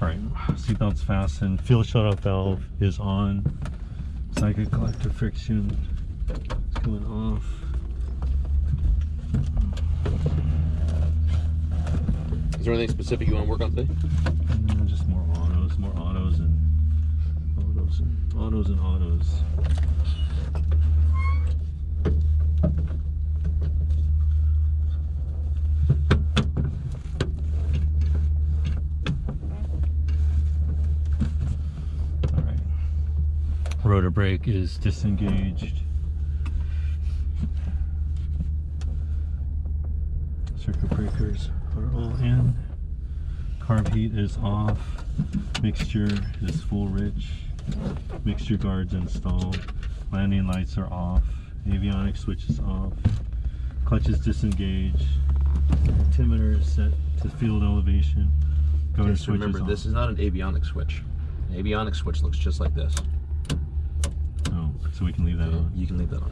Alright, seatbelt's fastened. Fuel shutoff valve is on. Cyclic collector friction is going off. Is there anything specific you want to work on today? Just more autos and autos and autos. Alright. Rotor brake is disengaged. Circuit breakers are all in. Carb heat is off. Mixture is full rich. Mixture guards installed. Landing lights are off. Avionics switch is off. Clutch is disengaged. Altimeter is set to field elevation. Governor switch remember, is this is not an avionics switch. An avionics switch looks just like this. Oh, so we can leave that on. You can leave that on.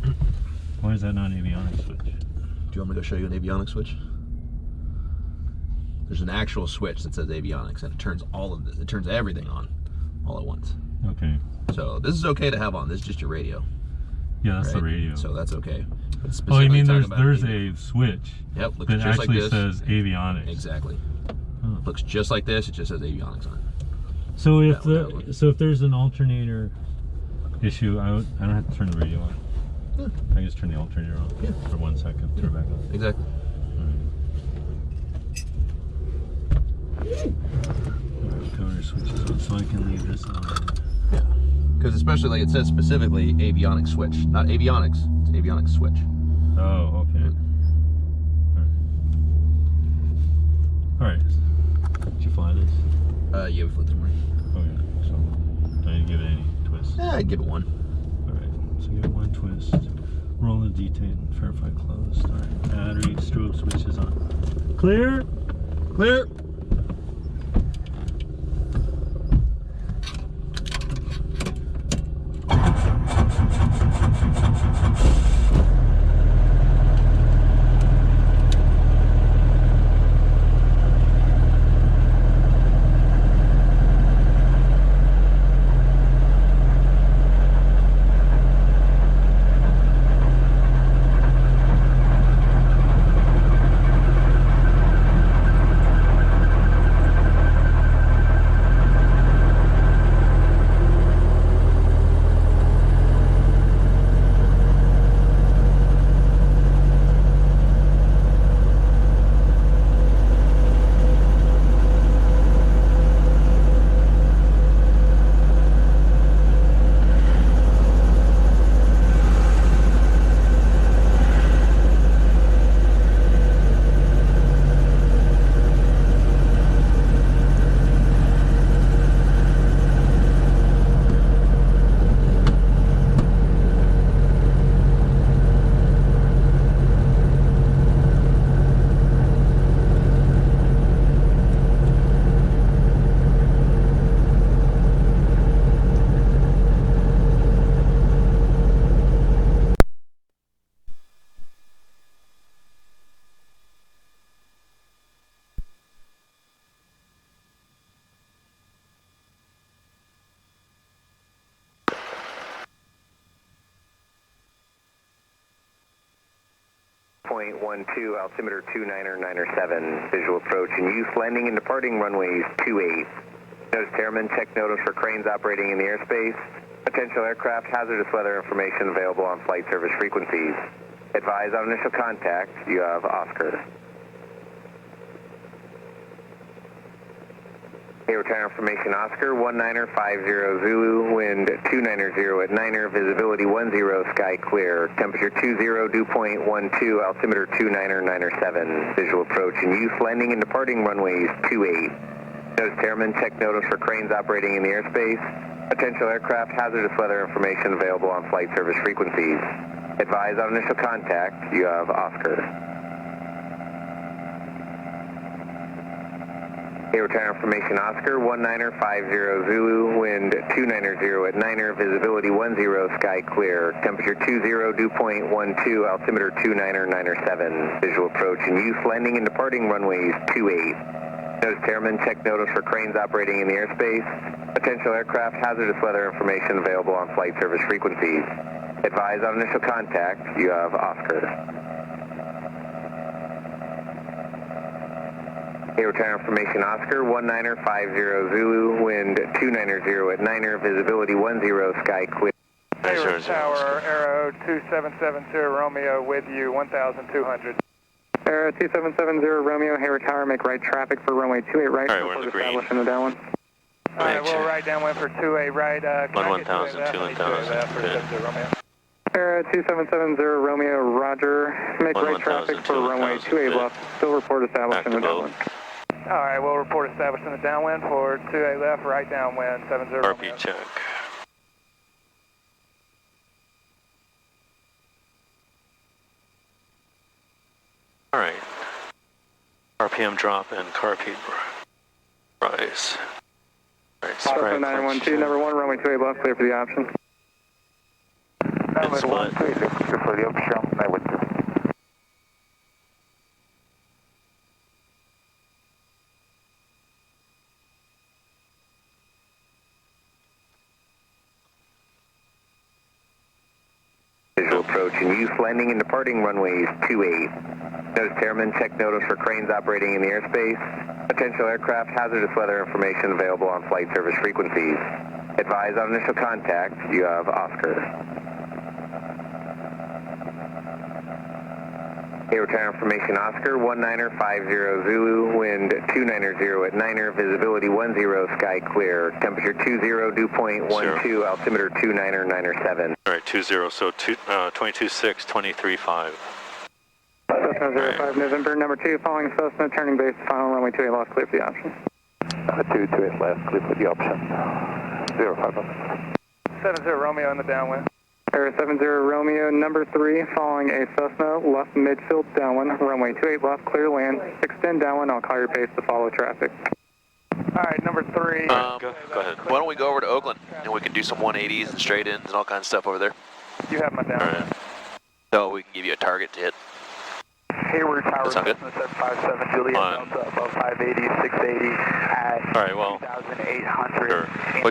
Yeah. Why is that not an avionics switch? Do you want me to show you an avionics switch? There's an actual switch that says avionics, and it turns all of this. It turns everything on all at once. Okay. So this is okay to have on. This is just your radio. Yeah, that's right? the radio. So that's okay. Oh, you mean there's a switch? Yep. Looks that just actually like this. says avionics. Exactly. Oh. Looks just like this. It just says avionics on it. So if if there's an alternator issue, I don't have to turn the radio on. Yeah. I can just turn the alternator on for 1 second. Turn it back on. Exactly. Coder switches on, so I can leave this on. Yeah. Because especially like it says specifically avionics switch, not avionics. It's avionics switch. Oh, okay. All right. Did you fly this? Yeah, we flew this morning. Okay. So I didn't give it any twist. Yeah, I'd give it 1. All right. So give it 1 twist. Roll the detent. Verify closed. All right. Battery strobe switch is on. Clear. Clear. .12, altimeter 29er97, visual approach and use landing and departing runways 28. Notice Airman, check notice for cranes operating in the airspace. Potential aircraft hazardous weather information available on flight service frequencies. Advise on initial contact, you have Oscar. Hayward Tower information, Oscar, 1950 Zulu, wind 290 at 9er, visibility 10, sky clear, temperature 20, dew point 12, altimeter 29er97, visual approach and use landing and departing runways 28. Notice Airman, check notice for cranes operating in the airspace. Potential aircraft hazardous weather information available on flight service frequencies. Advise on initial contact, you have Oscar. Hayward Tower information, Oscar, 1950 Zulu, wind 290 at 9er, visibility 10, sky clear, temperature 20, dew point 12, altimeter 29er97, visual approach and use landing and departing runways 28. Nose Chairman, check notice for cranes operating in the airspace. Potential aircraft hazardous weather information available on flight service frequencies. Advise on initial contact, you have Oscar. Hayward Tower information, Oscar, 1950 Zulu, wind 290 at 9er, visibility 10, sky clear. Hayward Tower, Arrow 2770 Romeo with you, 1200. Arrow 2770 Romeo, Hayward Tower, make right traffic for runway 28 right. All right, we're in the green. In the downwind. All right, we'll right downwind for 28 right. 1000, 2000. Arrow 2770 Romeo, Roger. Make right 1000, traffic for runway 28 left. Still report established in the downwind. All right, we'll report established in the downwind for 28 left, right downwind, 70 RP Romeo. check. All right. RPM drop and car repeat rise. All right, Oscar 912, number 1, runway 28 left, clear for the option. It's what? Clear for the option, I would do. Visual approach and use landing and departing runways 28. Nose Chairman, check notice for cranes operating in the airspace. Potential aircraft hazardous weather information available on flight service frequencies. Advise on initial contact, you have Oscar. Hayward Tower information, Oscar, 1950 Zulu, wind 290 at 9er, visibility 10, sky clear. Temperature 20, dew point 12, altimeter 2997. All right, 20, so 22.6, 23.5. Cessna 05 November, number 2, following Cessna, turning base, final runway 28 left, clear for the option. 28 left, clear for the option. 05. 70 Romeo in the downwind. Arrow 70 Romeo, number 3, following a Cessna, left midfield downwind, runway 28 left, clear land, extend downwind, I'll call your base to follow traffic. All right, number 3. Go ahead. Why don't we go over to Oakland and we can do some 180s and straight ins and all kinds of stuff over there. You have my All downwind. right. So we can give you a target to hit. Hayward Tower, Sound good? 757, Juliet Delta, above 580, 680, at All right, well, 2,800. sure.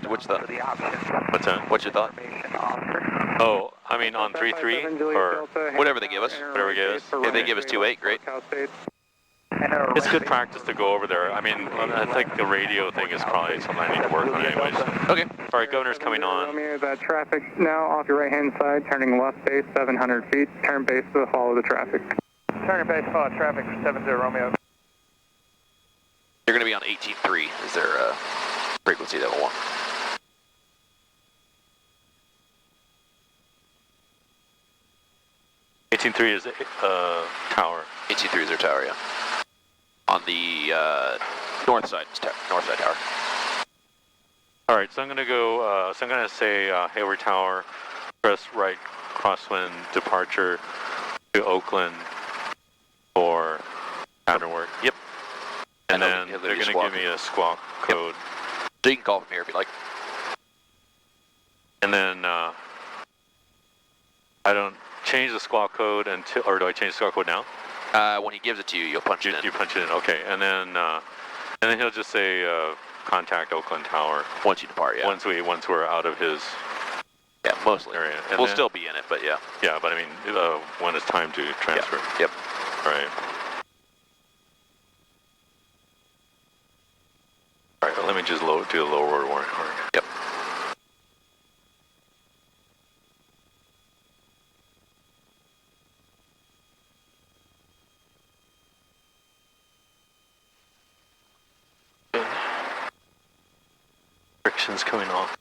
What's the? For the option. What's that? What's your thought? Information, Oscar. Oh, I mean on 3-3 or Whatever they give us. Whatever they give us. If they give us 2-8, great. it's good practice to go over there. I mean, I think the radio thing is probably something I need to work on anyways. Okay. All right, governor's coming on. Romeo, that traffic now off your right hand side, turning left base 700 feet, turn base to follow the traffic. Turning base, follow traffic for 70 Romeo. You're going to be on 18.3 is their frequency that we'll want. 18.3 is tower. 18.3 is their tower, yeah. On the north side tower. All right, so I'm gonna go. So I'm gonna say Hayward Tower, press right crosswind departure to Oakland for pattern work. Yep. And then he'll they're give you gonna Squawk. give me a squawk code. So you can call from here if you like. And then I don't change the squawk code until, or do I change the squawk code now? When he gives it to you, you'll punch it in. You punch it in, okay. And then he'll just say contact Oakland Tower. Once you depart, yeah. Once we're out of his Yeah, mostly. area. And We'll then- still be in it, but yeah. Yeah, but I mean, when it's time to transfer. Yep. Right. All right, well, let me just do the lower order warning. Yep. Friction's coming off.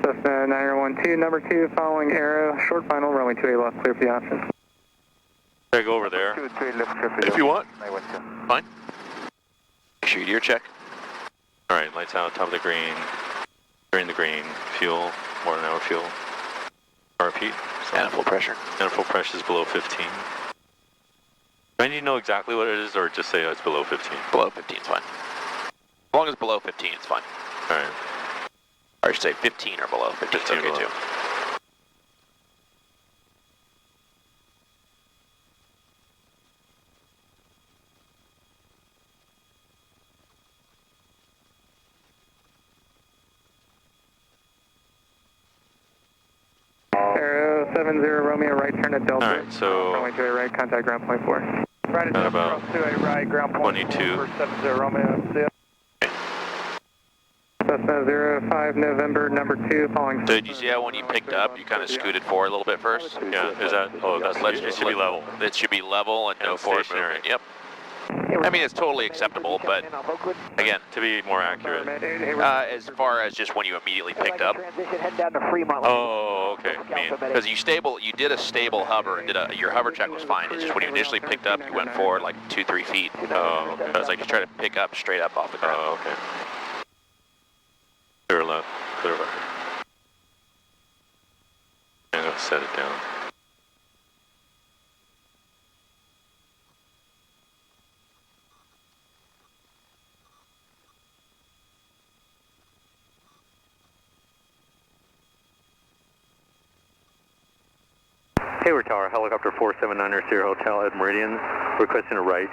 Cessna 9012, number 2, following Arrow, short final, runway 28 left, clear for the option. Should I go over there? If you want. Fine. Make sure you do your check. All right, lights out, top of the green, during the green, fuel, more than hour fuel. Repeat. And full pressure. And full pressure is below 15. Do I need to know exactly what it is, or just say it's below 15? Below 15 is fine. As long as below 15, it's fine. All right. Or I should say 15 or below. 15 is okay 15 too. 70 Romeo, right turn at Delta. Alright, so Runway 28 right, contact ground point 4. Right at At Delta, about cross 28 right, ground point 22. for 70 Romeo, see ya. Cessna 05 November, number 2, following. So did you see how when you picked up, you kind of scooted forward a little bit first? Yeah, is that, oh, that's, it should be level. It should be level and no And forward stationary. movement. Yep. I mean, it's totally acceptable, but again, To be more accurate. as far as just when you immediately picked up, Transition, head down to Fremont. Oh, okay. because you did a stable hover and your hover check was fine. It's just when you initially picked up, you went forward like 2-3 feet. Oh, okay. It was like you try to pick up straight up off the ground. Oh, okay. Clear left, clear left. I'm gonna set it down. Hayward Tower, helicopter 4790 Sierra Hotel at Meridian, requesting a right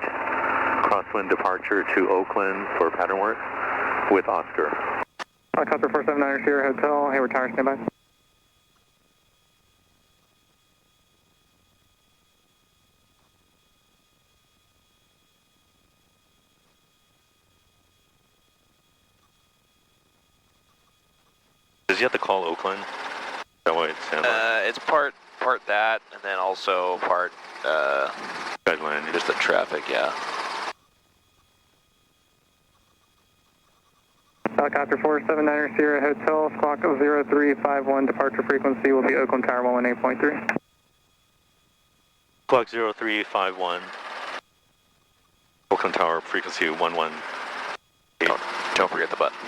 crosswind departure to Oakland for pattern work with Oscar. Helicopter 479 Sierra Hotel, Hayward Tower, standby. Does he have to call Oakland? That way it's standby. It's part that, and then also part Guide landing. just the traffic. Yeah. Helicopter 479 Sierra Hotel, Squawk 0351, departure frequency will be Oakland Tower 118.3. Clock 0351. Oakland Tower, frequency 11. Don't forget the button.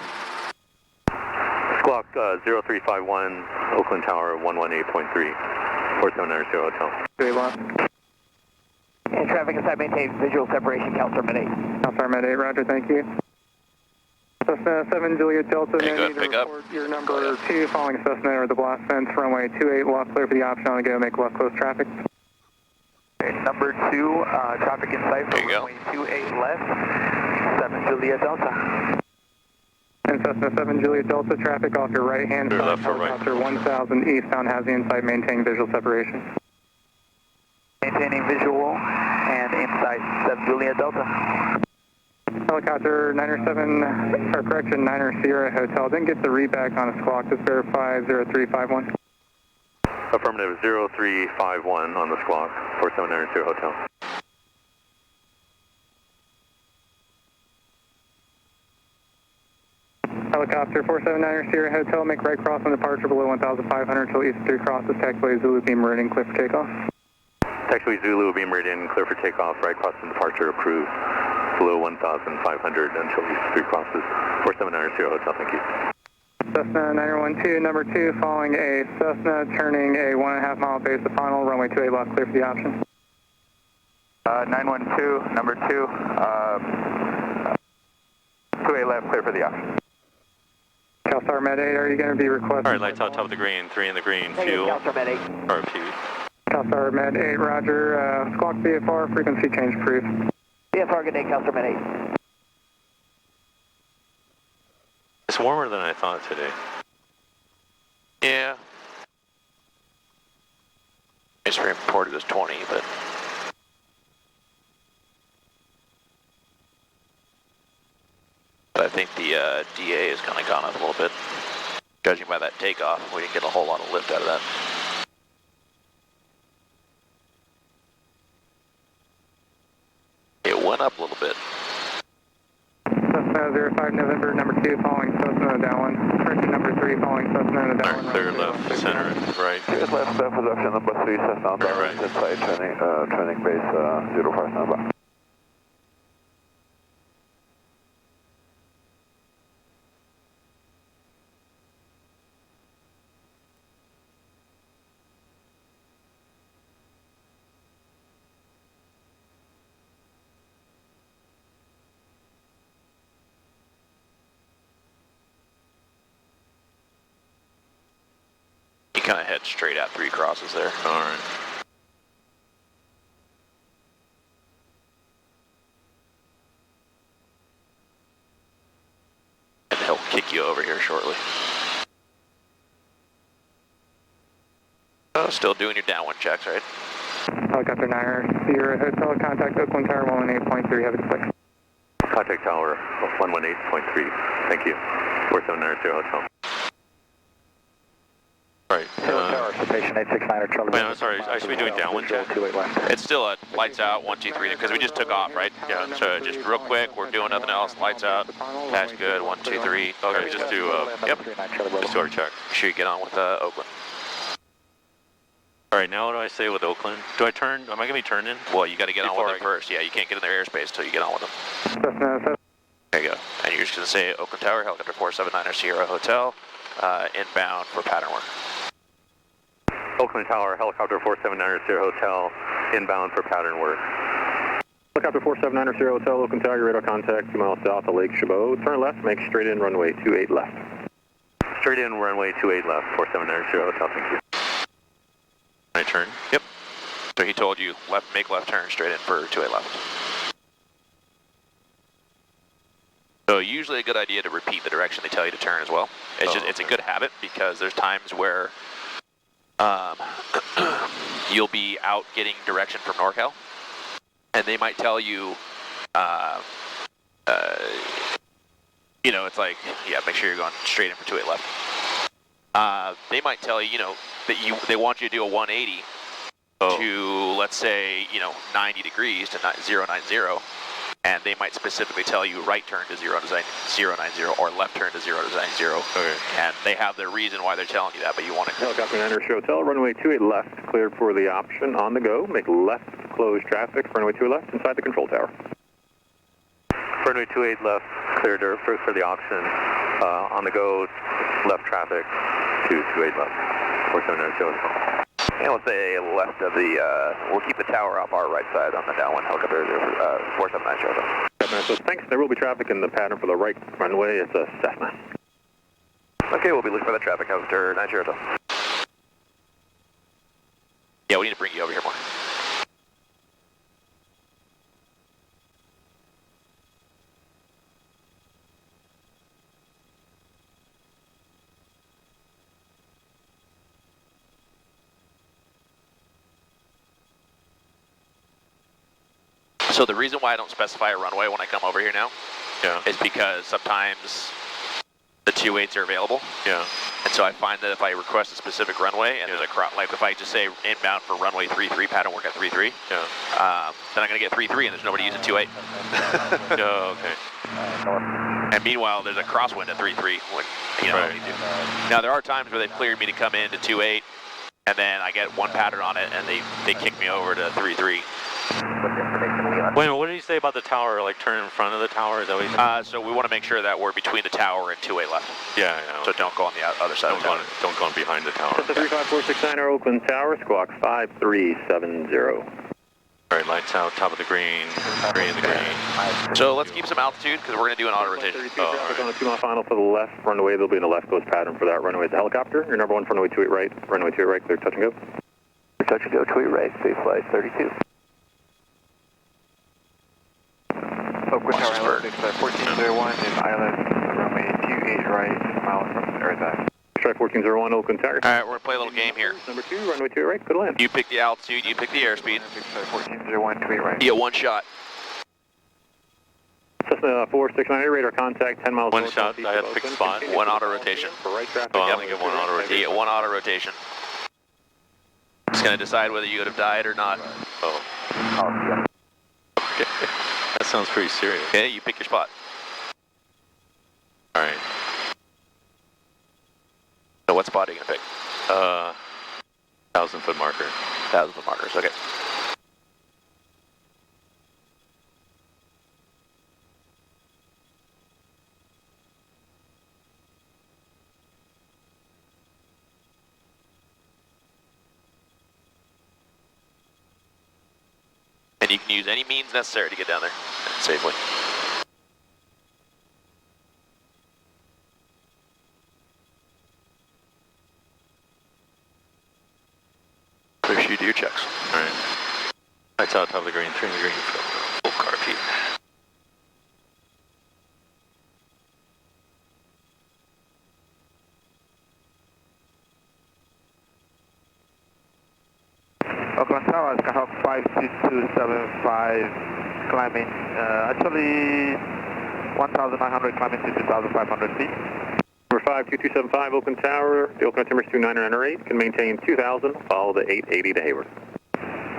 Squawk 0351, Oakland Tower 118.3, 4790 Sierra Hotel. Very lost. And traffic inside maintain visual separation, Calstar Med 8. Calstar Med 8, roger, thank you. Cessna 7 Juliet Delta, Okay, no go need ahead, to pick up. report your number 2 following Cessna or the blast fence, runway 28 left, clear for the option on the go, make left close traffic. Number 2, traffic in sight There for you go. runway 28 left, 7 Juliet Delta. And Cessna 7 Juliet Delta, traffic off your right hand Clear side, left for right. helicopter 1000 eastbound has the inside, maintain visual separation. Maintaining visual and insight, 7 Juliet Delta. Helicopter 9er Sierra Hotel, didn't get the readback on a Squawk, just verify 0351. Affirmative 0351 on the Squawk, 4790 Sierra Hotel. Helicopter 479 Sierra Hotel, make right cross on departure below 1,500 until east 3 crosses, taxiway Zulu beam Meridian, clear for takeoff. Taxiway Zulu, beam Meridian, clear for takeoff, right crossing departure approved, below 1,500 until east 3 crosses, 4790 Sierra Hotel, thank you. Cessna 912, number 2, following a Cessna, turning a 1.5 mile base to final, runway 28 left, clear for the option. 912, number 2, 28 left, clear for the option. Calstar Med 8, are you going to be requesting? Alright, lights out top of the green, 3 in the green, Negative, fuel, Calstar Med 8. RP. Calstar Med 8, roger, Squawk VFR, frequency change proof. CFR, good day, Calstar Med 8. It's warmer than I thought today. Yeah. It's reported as 20, but I think the DA has kind of gone up a little bit. Judging by that takeoff, we didn't get a whole lot of lift out of that. It went up a little bit. Cessna 05 November, number 2, following Cessna downwind. Correction, number 3, following Cessna Alright, downwind. clear left, center, and right. Just left, position number 3, Cessna Right. inside training base 05 number. You kind of head straight out 3 crosses there. Alright. And he'll kick you over here shortly. Still doing your downwind checks, right? Helicopter 9, Sierra Hotel, contact Oakland Tower 118.3, have a good flight. Contact Tower 118.3. Thank you. 4790 Hotel. Right. Tower, Station 869 Charlie. Wait, I'm sorry. I should be doing downwind check. 28 left. It's still a lights out, 1, 2, 3, because we just took off, right? Yeah. So just real quick, we're doing nothing else. Lights out. That's good. 1, 2, 3. Okay, we just do Yep. just do our check. Make sure you get on with Oakland. All right, now what do I say with Oakland? Do I turn? Am I gonna be turned in? Well, you got to get on Before with them first. Yeah, you can't get in their airspace until you get on with them. Cessna, There you go. And you're just going to say Oakland Tower, helicopter 479er Sierra Hotel, inbound for pattern work. Oakland Tower, helicopter 4790 Sierra Hotel, inbound for pattern work. Helicopter 479er Sierra Hotel, Oakland Tower, radar contact 2 miles south of Lake Chabot. Turn left, make straight in runway 28 left. Straight in runway 28 left, 4790 Sierra Hotel, thank you. I turn. Yep. So he told you make left turn straight in for 28 left. So usually a good idea to repeat the direction they tell you to turn as well. It's a good habit because there's times where you'll be out getting direction from NorCal, and they might tell you, it's like, yeah, make sure you're going straight in for 28 left. They might tell you, that they want you to do a 180 to, let's say, 90 degrees to 090, and they might specifically tell you right turn to 090 or left turn to 090. Okay. And they have their reason why they're telling you that, but you want to. Helicopter 9er Sierra Hotel, runway 28 left, cleared for the option on the go. Make left, close traffic, runway 28 left, inside the control tower. Runway 28 left, cleared for the option, on the go, left traffic to 28 left, 4790 Sierra Hotel. And we'll say left of we'll keep the tower off our right side on the downwind helicopter 479 Sierra. Cessna says, thanks, there will be traffic in the pattern for the right runway. It's a Cessna. Okay, we'll be looking for that traffic helicopter 9 Sierra. Yeah, we need to bring you over here more. So the reason why I don't specify a runway when I come over here now is because sometimes the 28s are available. Yeah. And so I find that if I request a specific runway and there's like if I just say inbound for runway 33, pattern work at 33, then I'm going to get 33 and there's nobody using 28. Oh, okay. And meanwhile, there's a crosswind at 33 when, Right. Now there are times where they've cleared me to come in to 28 and then I get one pattern on it and they kick me over to 33. Wait a minute, what did he say about the tower, like turn in front of the tower? Is that what he said? So we want to make sure that we're between the tower and 28 left. Yeah, I know. So don't go on the other side of the tower. Don't go on behind the tower. Cessna 35469 Oakland Tower, Squawk 5370. All right, lights out, top of the green, green, the green. So let's keep some altitude because we're going to do an auto rotation. Traffic on the 2 mile final for the left runway. There'll be in the left coast pattern for that runway. The helicopter, your number 1 for runway 28 right, runway 28 right, clear touch and go. Touch and go, 28 right, safe flight 32. Oakland Tower, Island 1401 in Island, runway 28 right, mile from Earth Eye. Strike 1401, Oakland Tower. All right, we're going to play a little game here. Number 2, runway 28 right, good land. You pick the altitude, you pick the airspeed. 1401, 28 right. You get one shot. Cessna 4698, radar contact 10 miles One north shot, southeast I had of fixed Oakland. spot. One auto rotation. For right traffic. Oh, I only get one auto You rotation. get one auto rotation. It's going to decide whether you would have died or not. Oh. Okay. That sounds pretty serious. Okay, you pick your spot. All right. So what spot are you going to pick? 1,000-foot marker. 1,000-foot markers, okay. And you can use any means necessary to get down there safely. Make sure you do your checks. All right. Lights out, top of the green, 3 in the green, full car feet. Oakland Tower, Skyhawk 52275, climbing, actually 1,900, climbing to 2,500 feet. Number 52275, Oakland Tower, the Oakland altimeter is 29908, can maintain 2,000, follow the 880 to Hayward.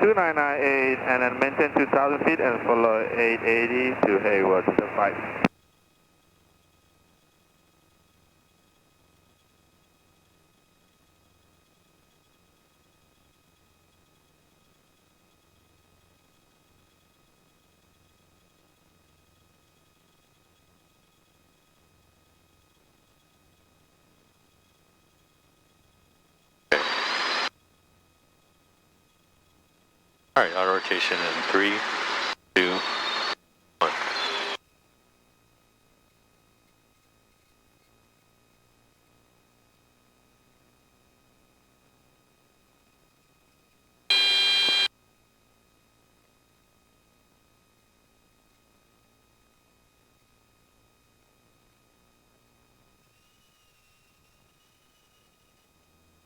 2998, and then maintain 2,000 feet and follow 880 to Hayward, 5. All right, auto rotation in 3, 2, 1.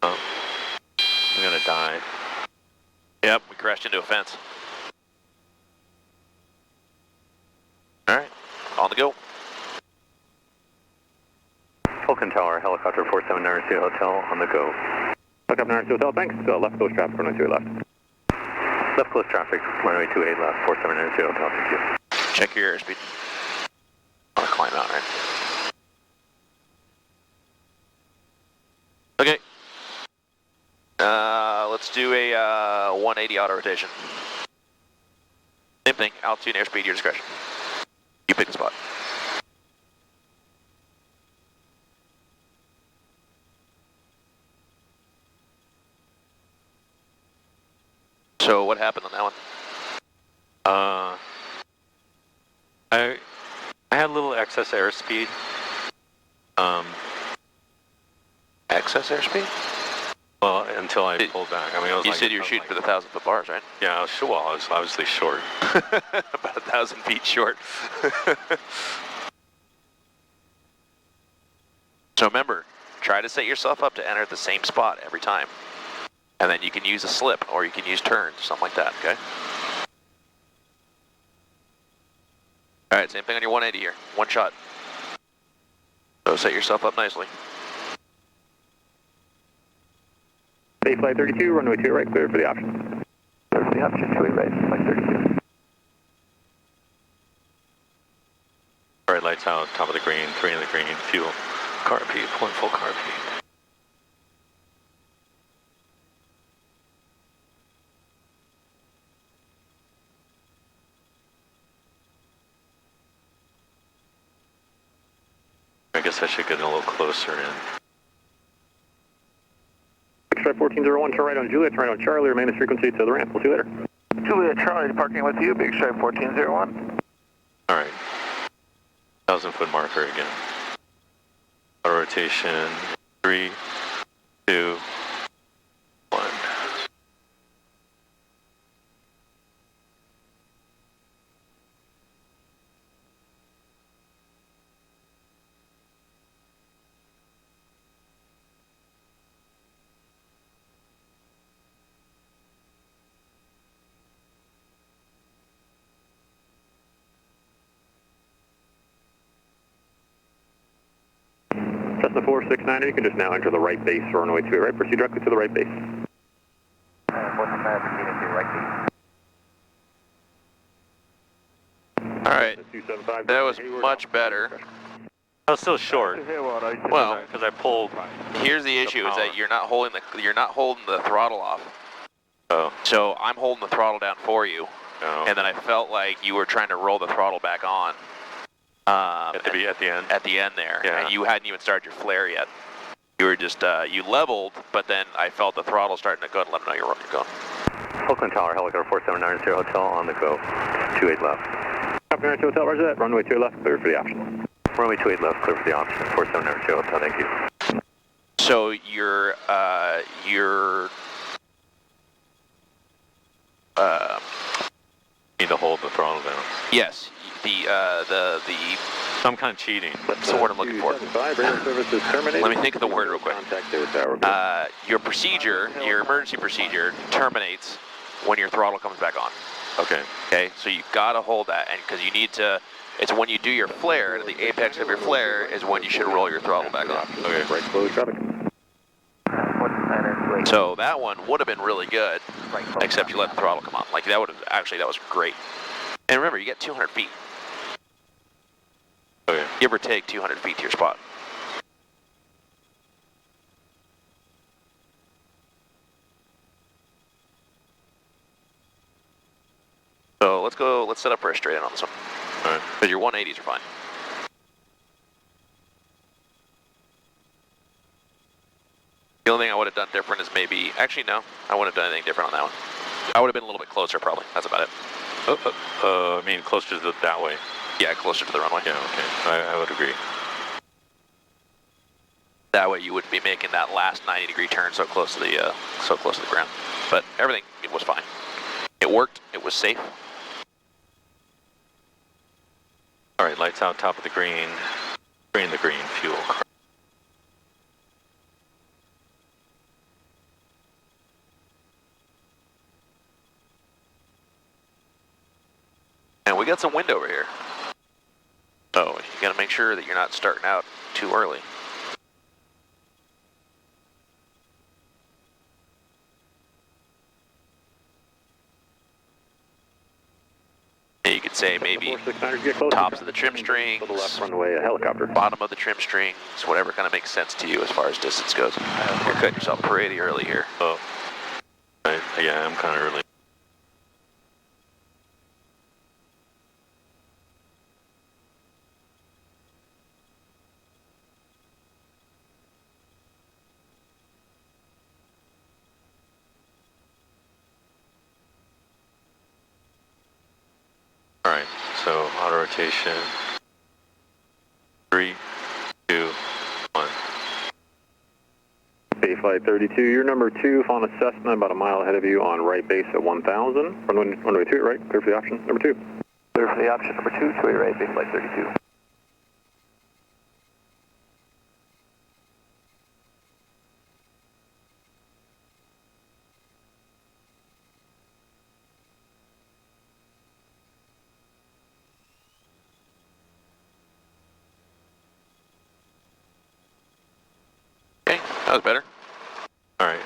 Oh, I'm gonna die. Yep, we crashed into a fence. All right, on the go. Oakland Tower, helicopter 4790 Hotel on the go. Helicopter 92 Hotel, thanks. Left coast traffic, runway 28 left. Left close traffic, runway 28 left, 4790 Hotel, thank you. Check your airspeed. I want to climb out, right? Okay. Let's do a 180 auto rotation. Same thing, altitude and airspeed, your discretion. You pick the spot. So what happened on that one? I had a little excess airspeed. Excess airspeed? Well, until I pulled back. I mean, it was you like, said you were shooting for the 1,000-foot bars, right? Yeah, I was obviously short. About 1,000 feet short. So remember, try to set yourself up to enter the same spot every time. And then you can use a slip, or you can use turns, something like that, okay? All right, same thing on your 180 here. One shot. So set yourself up nicely. Bay flight 32, runway 2 right, clear for the option. Clear for the option, 28 right, flight 32. All right, lights out, top of the green, 3 in the green, fuel. Car repeat, 1 full car repeat. I guess I should get a little closer in. Big Stripe 1401, turn right on Juliet, turn right on Charlie, remain this frequency to the ramp. We'll see you later. Juliet Charlie, departing with you, Big Stripe 1401. All right, 1,000-foot marker again. Auto rotation, 3, 2, 1. Cessna 469, you can just now enter the right base for runway 2 right. Proceed directly to the right base. All right, that was much better. I was still short. Well, because I pulled. Here's the issue: is that you're not holding the throttle off. Oh. So I'm holding the throttle down for you, Oh. and then I felt like you were trying to roll the throttle back on. At the end. At the end there, Yeah. and you hadn't even started your flare yet. You were just you leveled, but then I felt the throttle starting to go and let me know you're going. Oakland Tower, helicopter 4790 Hotel on the go. 28 left. Helicopter 92 Hotel, roger that. Runway 2 left, clear for the option. Runway 28 left, clear for the option. 4790 Hotel, thank you. So you're Need to hold the throttle down. yes, the So I'm kind of cheating. what's the word I'm looking for? Services terminated. Let me think of the word real quick. Contact Hayward Tower. Your procedure, your emergency procedure terminates when your throttle comes back on. Okay. Okay, so you've got to hold that, and because you need to, it's when you do your flare, and at the apex of your flare is when you should roll your throttle back on. Okay. Right close traffic. So that one would have been really good, except you let the throttle come on. Like that would have, actually that was great. And remember, you get 200 feet. Okay. Give or take 200 feet to your spot. So let's set up for a straight in on this one. All right. Because your 180s are fine. The only thing I would have done different is maybe, actually no, I wouldn't have done anything different on that one. I would have been a little bit closer probably, that's about it. I mean, closer to that way. Yeah, closer to the runway. Yeah, okay, I would agree. That way you wouldn't be making that last 90-degree turn so close to the ground. But everything was fine. It worked, it was safe. All right, lights out, top of the green, the green, fuel. And we got some wind over here. So you gotta make sure that you're not starting out too early. You could say maybe tops of the trim strings, Runway, a helicopter. bottom of the trim strings, whatever kind of makes sense to you as far as distance goes. You're cutting yourself pretty early here. Oh, right. Yeah, I'm kind of early. All right, so auto rotation. 3, 2, 1. Bay Flight 32, you're number 2, following a Cessna about a mile ahead of you on right base at 1,000. Runway 2 right, clear for the option, number 2. Clear for the option, number 2, 2 right, Bay Flight 32. Okay, that was better. All right.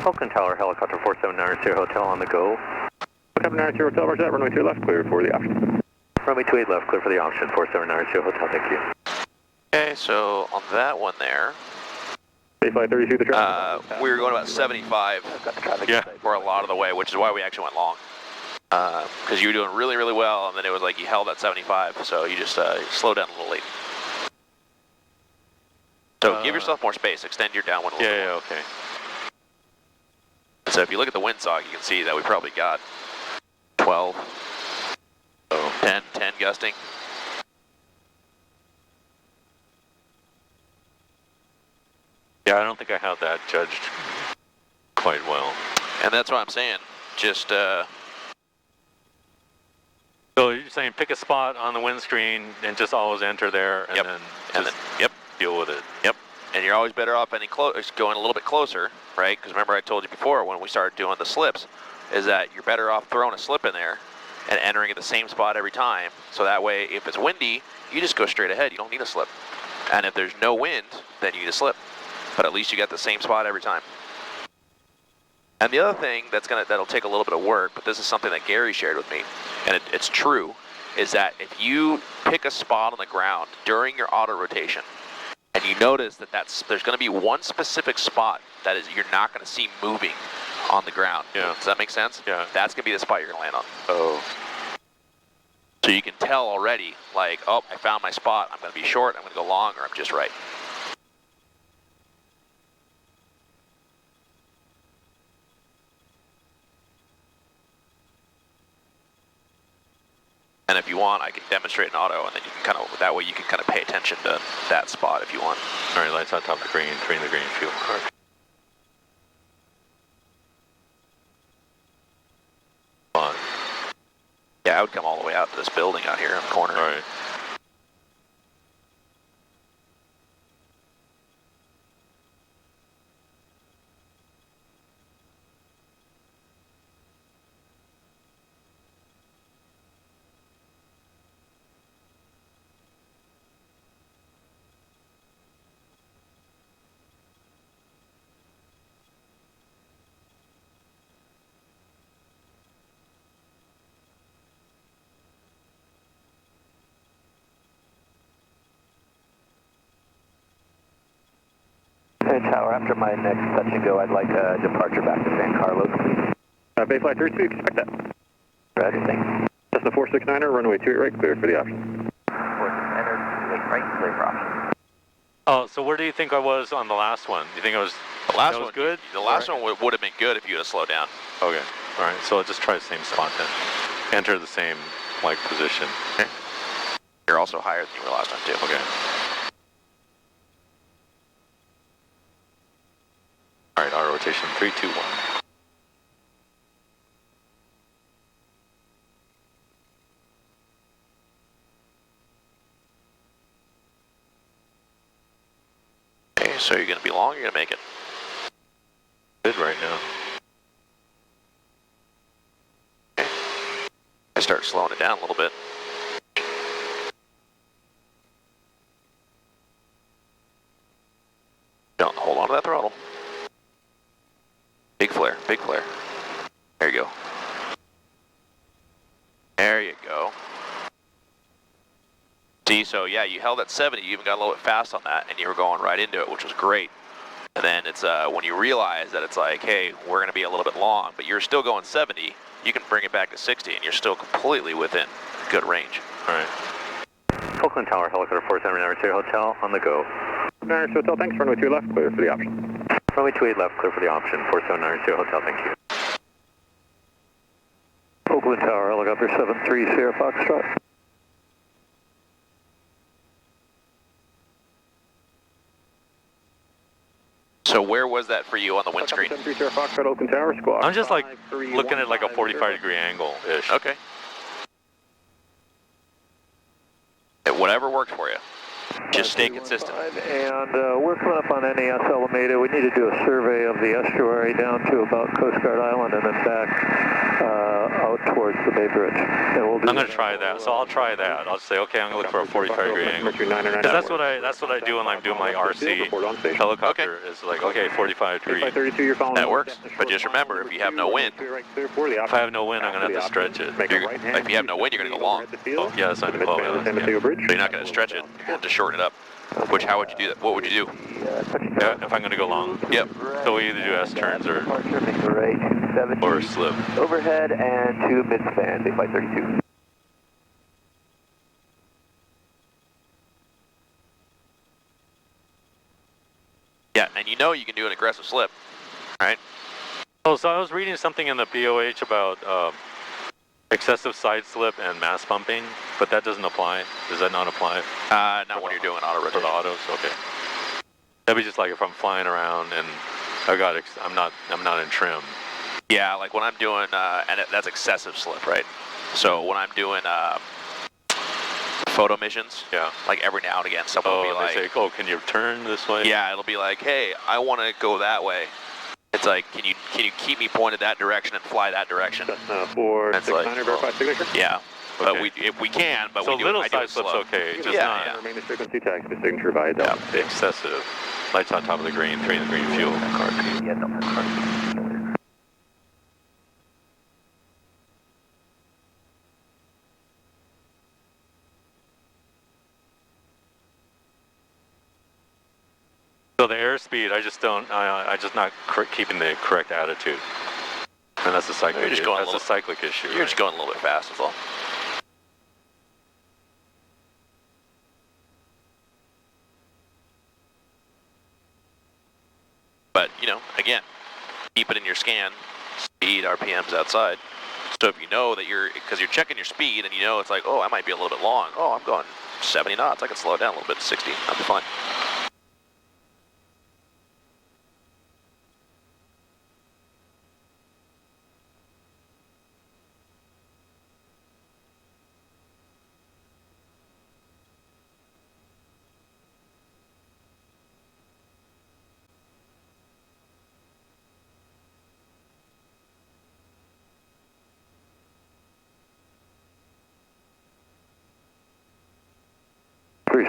Oakland Tower, helicopter 4790 Hotel on the go. Helicopter 92 Hotel, roger that, runway 2 left, clear for the option. Runway 28 left, clear for the option, 4790 Hotel, thank you. Okay, so on that one there, Bay Flight 32, the traffic. we were going about 75 Yeah. for a lot of the way, which is why we actually went long. Because you were doing really, really well, and then it was like you held at 75, so you just slowed down a little late. So give yourself more space, extend your downwind a little bit. Yeah, okay. So if you look at the windsock, you can see that we probably got 12, 10 gusting. Yeah, I don't think I have that judged quite well. And that's what I'm saying. Just, So you're saying pick a spot on the windscreen and just always enter there and Yep. then And just then, yep. deal with it. Yep. And you're always better off going a little bit closer, right? Because remember I told you before when we started doing the slips, is that you're better off throwing a slip in there and entering at the same spot every time. So that way, if it's windy, you just go straight ahead. You don't need a slip. And if there's no wind, then you need a slip. But at least you got the same spot every time. And the other thing that'll take a little bit of work, but this is something that Gary shared with me, and it's true, is that if you pick a spot on the ground during your auto rotation, and you notice that there's going to be one specific spot that you're not going to see moving on the ground. Yeah. Does that make sense? Yeah. That's going to be the spot you're going to land on. Oh. So you can tell already, like, oh, I found my spot. I'm going to be short. I'm going to go long, or I'm just right. And if you want, I can demonstrate an auto, and then you can that way you can kind of pay attention to that spot if you want. All right, lights on top of the green, 3 in the green, fuel card. On. Yeah, I would come all the way out to this building out here in the corner. All right. Hey, Tower, after my next touch and go, I'd like a departure back to San Carlos, please. Bayfly 32, expect that. Roger, thanks. That's the 469er, runway 28 right, clear for the option. 469er, right, clear for option. Oh, so where do you think I was on the last one? You think I was The last that was one, good? The last one would have been good if you would have slowed down. Okay, all right. So I'll just try the same spot then. Enter the same like position. Okay. You're also higher than you were last time too. Okay. All right, our rotation 3, 2, 1. Okay, so you're going to be long, you're going to make it. Good right now. Okay. I start slowing it down a little bit. Don't hold on to that throttle. Big flare, big flare. There you go. There you go. See, so yeah, you held at 70, you even got a little bit fast on that, and you were going right into it, which was great. And then it's when you realize that it's like, hey, we're going to be a little bit long, but you're still going 70, you can bring it back to 60, and you're still completely within good range. All right. Oakland Tower, helicopter 479 Hotel, on the go. 9 Hotel, thanks. Runway 2 left, clear for the option. Runway 28 left, clear for the option. 479 Hotel, thank you. Oakland Tower, helicopter 73 Sierra Foxtrot. So where was that for you on the windscreen? 73 Sierra Foxtrot, Oakland Tower, squawk. I'm just like looking at like a 45-degree angle-ish. Okay. Whatever worked for you. Just stay consistent. And we're coming up on NES Alameda. We need to do a survey of the estuary down to about Coast Guard Island and then back out towards the Bay Bridge. And we'll do I'm going to try that. So I'll try that. I'll say, okay, I'm going to look for a 45-degree angle. Because that's what I do when I'm doing my RC helicopter. Is like, okay, 45 degrees. That works. But just remember, if you have no wind, If I have no wind, I'm going to have to stretch it. if you have no wind, you're going to go long. Oh, yeah, that's not yeah. So you're not going to stretch it. You'll just shorten it up. Which, how would you do that? What would you do? Yeah, if I'm going to go long. Yep. So we either do S-turns or slip. Overhead and to midspan, Bayfly 32. Yeah, and you know you can do an aggressive slip, right? Oh, so I was reading something in the BOH about excessive side slip and mass pumping, but that doesn't apply. Does that not apply? Not when you're doing auto rotation. For the autos, okay. That'd be just like if I'm flying around and I'm not in trim. Yeah, like when I'm doing, and that's excessive slip, right? So when I'm doing photo missions, yeah, like every now and again, someone will be like, they say, oh, can you turn this way? Yeah, it'll be like, hey, I want to go that way. It's like, can you keep me pointed that direction and fly that direction? For That's like, verified signature? yeah, but we can, but so we do little I do side it slip's slow. okay, just Yeah, not yeah. Maintenance frequency tax, the signature via Delta. the excessive. Lights on top of the green, 3 in the green, fuel, car P. Yeah, Delta car. So the airspeed, I just not keeping the correct attitude, and that's a cyclic. You're just going that's a cyclic issue. You're just going a little bit fast, that's all. But you know, again, keep it in your scan, speed, RPMs outside. So if you know that because you're checking your speed and you know it's like, oh, I might be a little bit long. Oh, I'm going 70 knots. I can slow it down a little bit to 60. That'll be fine.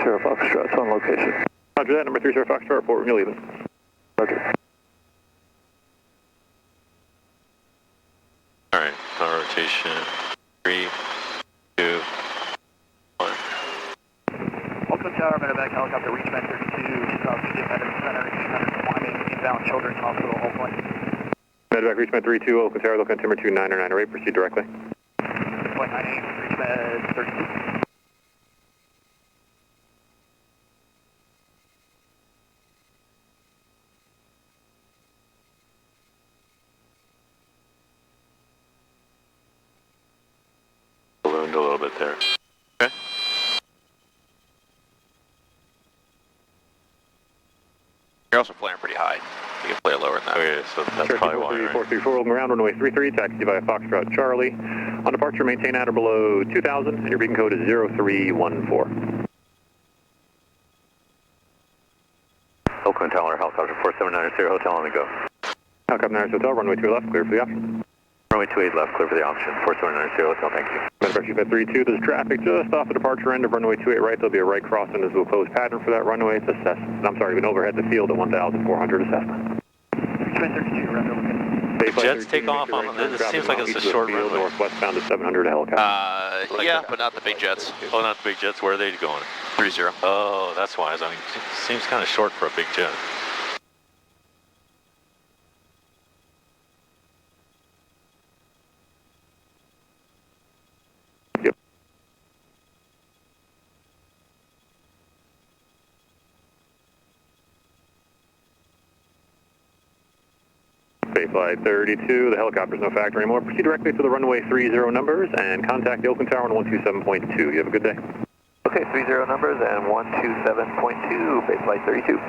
Sierra Foxtrot's on location. Roger that, number 3 Sierra Foxtrot, report when you're leaving. Roger. All right, rotation, 3, 2, 1. Oakland Tower, medevac helicopter, reach vector 2, Chicago, Center, 820. Down Children's Hospital, Oakland. Medevac, reach med 32, Oakland Tower, looking at altimeter 2998, proceed directly. 2.98, reach med 32. Ballooned a little bit there. Okay. You're also flaring pretty high. You can flare lower than that. Okay, so that's probably why, right? 434, Oakland ground, runway 33, taxi via Foxtrot Charlie. On departure, maintain at or below 2,000, and your beacon code is 0314. Oakland Tower, helicopter 4790, hotel on the go. Helicopter 9 Hotel, runway 2 left, clear for the option. Runway 28 left, clear for the option. 4790, hotel, thank you. Medevac, reach med 32, there's traffic just off the departure end of runway 28 right. There'll be a right crossing as we'll close pattern for that runway. It's assessed. I'm sorry, we've been overhead the field at 1,400 assessment. Reach med 32, round over. Jets take off on this. It seems like it's a short runway. Northwestbound to 700 helicopter. Yeah, but not the big jets. Oh, not the big jets. Where are they going? 30. Oh, that's why. I mean, it seems kind of short for a big jet. Flight 32, the helicopter's no factor anymore. Proceed directly to the runway 30 numbers and contact the Oakland Tower on 127.2. You have a good day. Okay, 30 numbers and 127.2, base flight 32.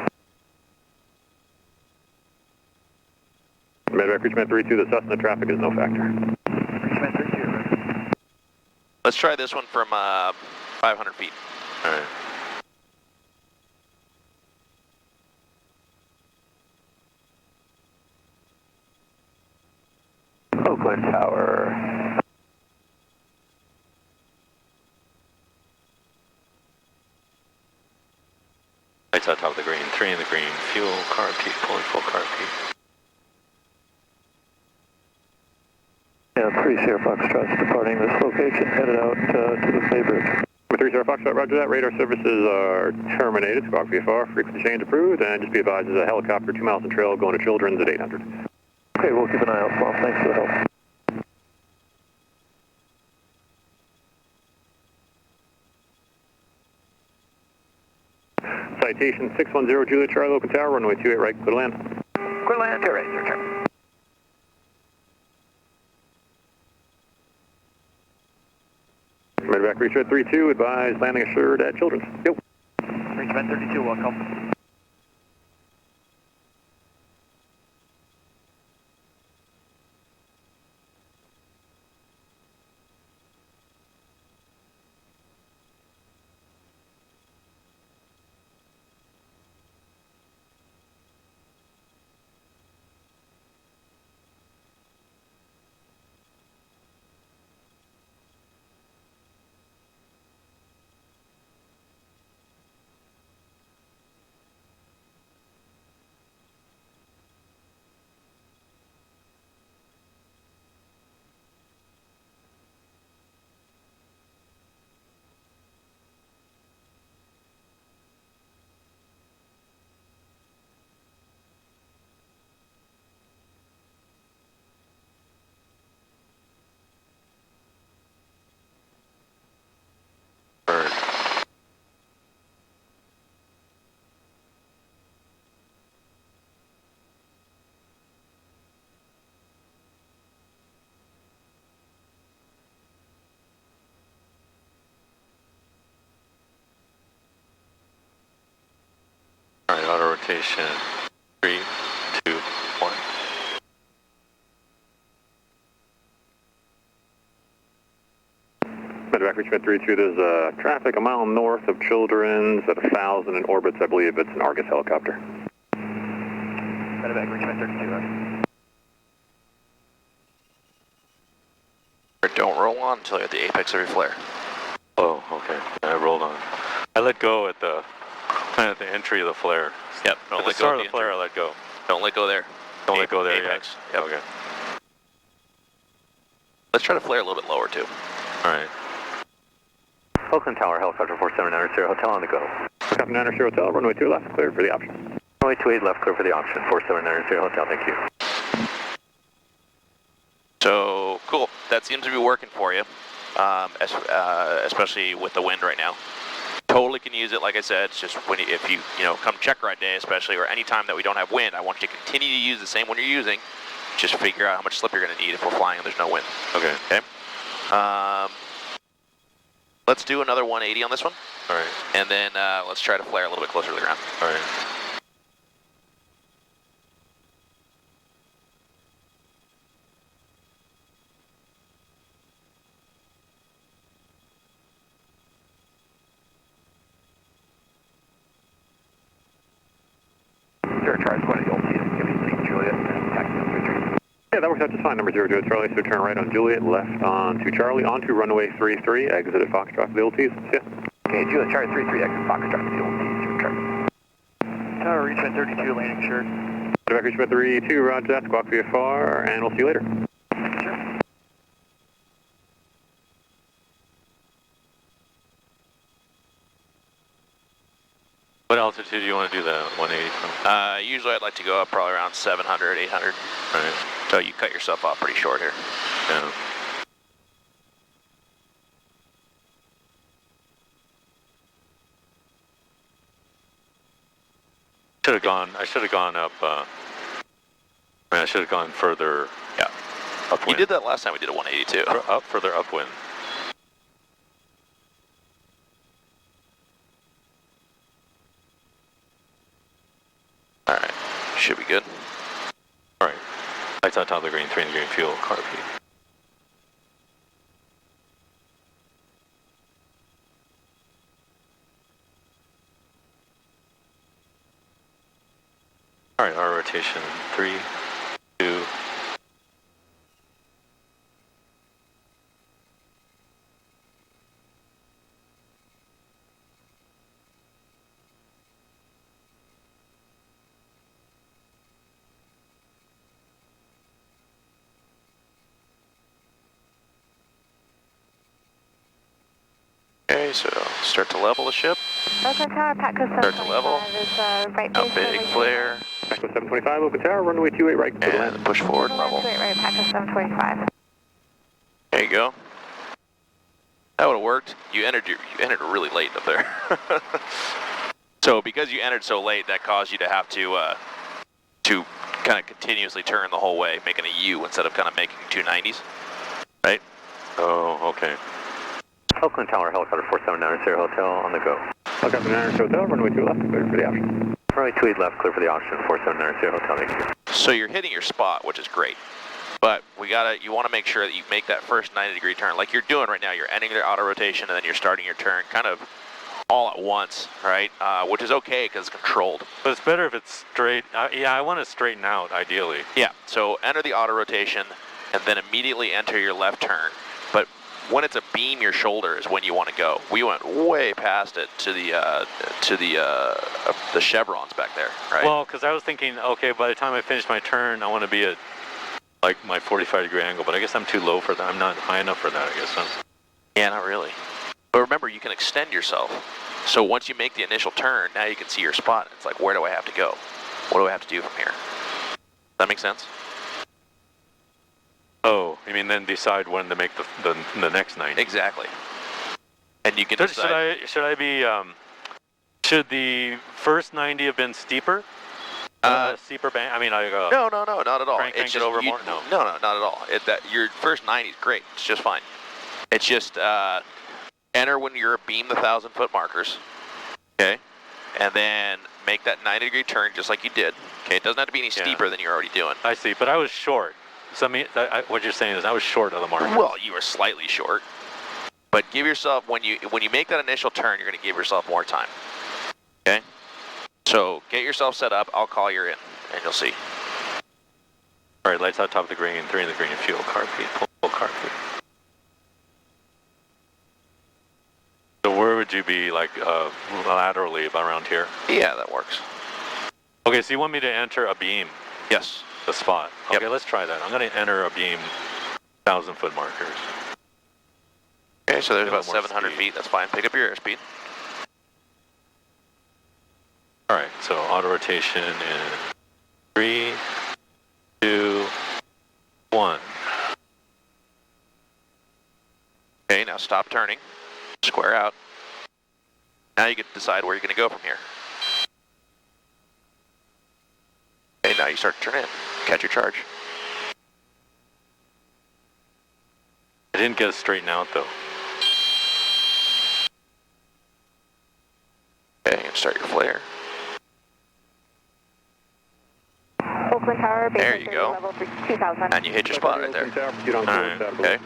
Medevac, reach med 32, the Cessna traffic is no factor. Reach med 32, right. Let's try this one from 500 feet. All right. Oakland Tower. Lights on top of the green, 3 in the green, fuel, carb heat, pulling full carb heat. Yeah, 30 Foxtrot's departing this location, headed out to the Bay Bridge. 30 Foxtrot, roger that. Radar services are terminated. Squawk VFR, frequency change approved, and just be advised there's a helicopter 2 miles in trail going to Children's at 800. Okay, we'll keep an eye out, Paul. Thanks for the help. Citation 610 Juliet Charlie, Oakland Tower, runway 28 right, clear to land. Clear land, right, your turn. Medevac, reach med 32, advise landing assured at Children's. Yep. Reach med 32, welcome. All right, auto rotation. 3, 2, 1. Medevac, reach med 32, there's traffic a mile north of Children's at 1,000 in orbits. I believe it's an Argus helicopter. Medevac, reach med 32, right. Don't roll on until you're at the apex of your flare. Oh, okay. I rolled on. I let go at the entry of the flare. Yep. At the start of the flare, I let go. Don't let go there. Don't let go there apex. yet? Yep. Okay. Let's try to flare a little bit lower too. All right. Oakland Tower, helicopter 4790, hotel on the go. Helicopter 9 Hotel, runway 2 left, cleared for the option. Runway 28 left, clear for the option, 4790 Hotel, thank you. So, cool. That seems to be working for you, especially with the wind right now. Totally can use it, like I said. It's just when if you come check ride day, especially, or any time that we don't have wind, I want you to continue to use the same one you're using. Just figure out how much slip you're going to need if we're flying and there's no wind. Okay. Okay. Let's do another 180 on this one. All right. And then let's try to flare a little bit closer to the ground. All right. Charge 20 Old Juliet, taxi 33. Yeah, that works out just fine. Number 02 Charlie, so turn right on Juliet, left on to Charlie, onto runway 33, exit at Foxtrot for the old T's. See ya. Okay, Juliet, Charlie 33, exit Foxtrot for the old T's. Return. Tower, Richmond 32, landing shirt. Back Richmond 32, roger that, Squawk VFR, and we'll see you later. Sure. What altitude do you want to do the 180 from? Usually I'd like to go up probably around 700, 800. Right. So you cut yourself off pretty short here. Yeah. I should have gone up, I should have gone further. Yeah. Upwind. You did that last time we did a 182. Further upwind. Alright, should be good. Alright. Lights on top of the green, 3 in the green, fuel, carb heat. Alright, our rotation, 3, 2. Okay, so start to level the ship. Oakland Tower, Patco Start to level. 725 is right Now base. big flare. Echo 725, Oakland Tower, runway 28 right, clear to land. And push forward, level. Wait, right, Patco 725. There you go. That would have worked. You entered really late up there. So because you entered so late, that caused you to have to kind of continuously turn the whole way, making a U instead of kind of making 290s, right? Oh, okay. Oakland Tower, helicopter 4790 Hotel, on the go. Helicopter 9 Hotel, runway 2 left, clear for the option. Runway 28 left, clear for the option, 4790 Hotel, thank you. So you're hitting your spot, which is great. But you want to make sure that you make that first 90-degree turn like you're doing right now. You're ending your auto rotation and then you're starting your turn kind of all at once, right? Which is okay because it's controlled. But it's better if it's straight. Yeah, I want to straighten out, ideally. Yeah, so enter the auto rotation and then immediately enter your left turn. But when it's a beam your shoulder is when you want to go. We went way past it to the chevrons back there, right? Well, because I was thinking, okay, by the time I finish my turn, I want to be at like my 45-degree angle, but I guess I'm too low for that. I'm not high enough for that, I guess. Huh? Yeah, not really. But remember, you can extend yourself. So once you make the initial turn, now you can see your spot. It's like, where do I have to go? What do I have to do from here? Does that make sense? Oh, you mean then decide when to make the next 90? Exactly. And you can decide. Should the first 90 have been steeper? Steeper bank? I mean, no, not at all. Crank It's it over more? No, not at all. Your first 90 is great. It's just fine. It's just enter when you're abeam the 1,000-foot markers, okay? And then make that 90-degree turn just like you did. Okay, it doesn't have to be any steeper than you're already doing. I see, but I was short. So what you're saying is I was short of the marker. Well, you were slightly short, but give yourself when you make that initial turn, you're going to give yourself more time. Okay, so get yourself set up. I'll call you in, and you'll see. All right, lights out top of the green, 3 in the green, fuel, carb feed, pull carb feed. So where would you be, like laterally around here? Yeah, that works. Okay, so you want me to enter a beam? Yes. The spot. Yep. Okay, let's try that. I'm going to enter a beam 1,000-foot markers. Okay, so there's about 700 speed. feet. That's fine. Pick up your airspeed. All right, so auto rotation in 3, 2, 1. Okay, now stop turning. Square out. Now you get to decide where you're going to go from here. Okay, now you start to turn in. Catch your charge. I didn't get it straightened out though. Okay, and start your flare. Oakland Tower, There you go. level 2000. And you hit your spot right there. Alright, okay.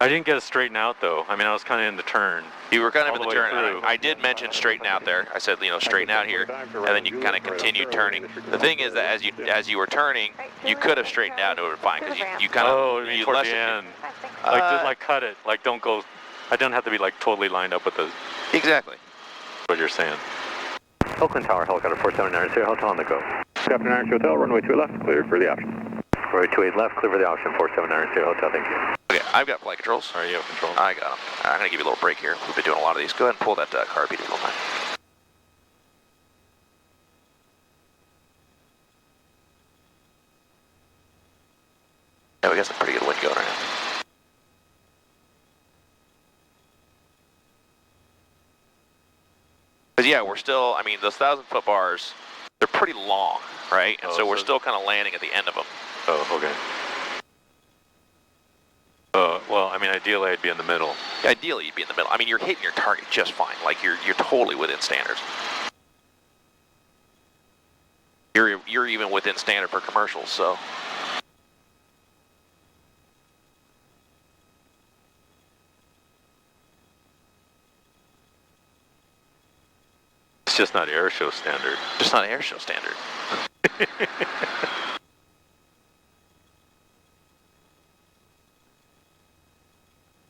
I didn't get it straightened out though. I mean, I was kind of in the turn. You were kind of all in the the way turn. through. I did mention straighten out there. I said, you know, straighten out here, and then you kind of continued turning. The thing is that as you were turning, you could have straightened out and it would have been fine because you kind of Oh, you mean towards the end. Like, just like cut it. Like, don't go. I don't have to be like totally lined up with the. Exactly. What you're saying. Oakland Tower, helicopter 4790, hotel on the go. Captain Irish Hotel, runway 28 left, cleared for the option. Runway 28 left, clear for the option, 4790, hotel, thank you. Okay, I've got flight controls. All right, you have control. I got them. I'm going to give you a little break here. We've been doing a lot of these. Go ahead and pull that car beat if you don't mind. Yeah, we got some pretty good wind going right now. But yeah, we're still, I mean, those 1,000-foot bars, they're pretty long, right? And so we're still kind of landing at the end of them. Oh, okay. Well, I mean, ideally I'd be in the middle. Ideally, you'd be in the middle. I mean, you're hitting your target just fine. Like, you're totally within standards. You're even within standard for commercials, so. It's just not air show standard. Just not air show standard.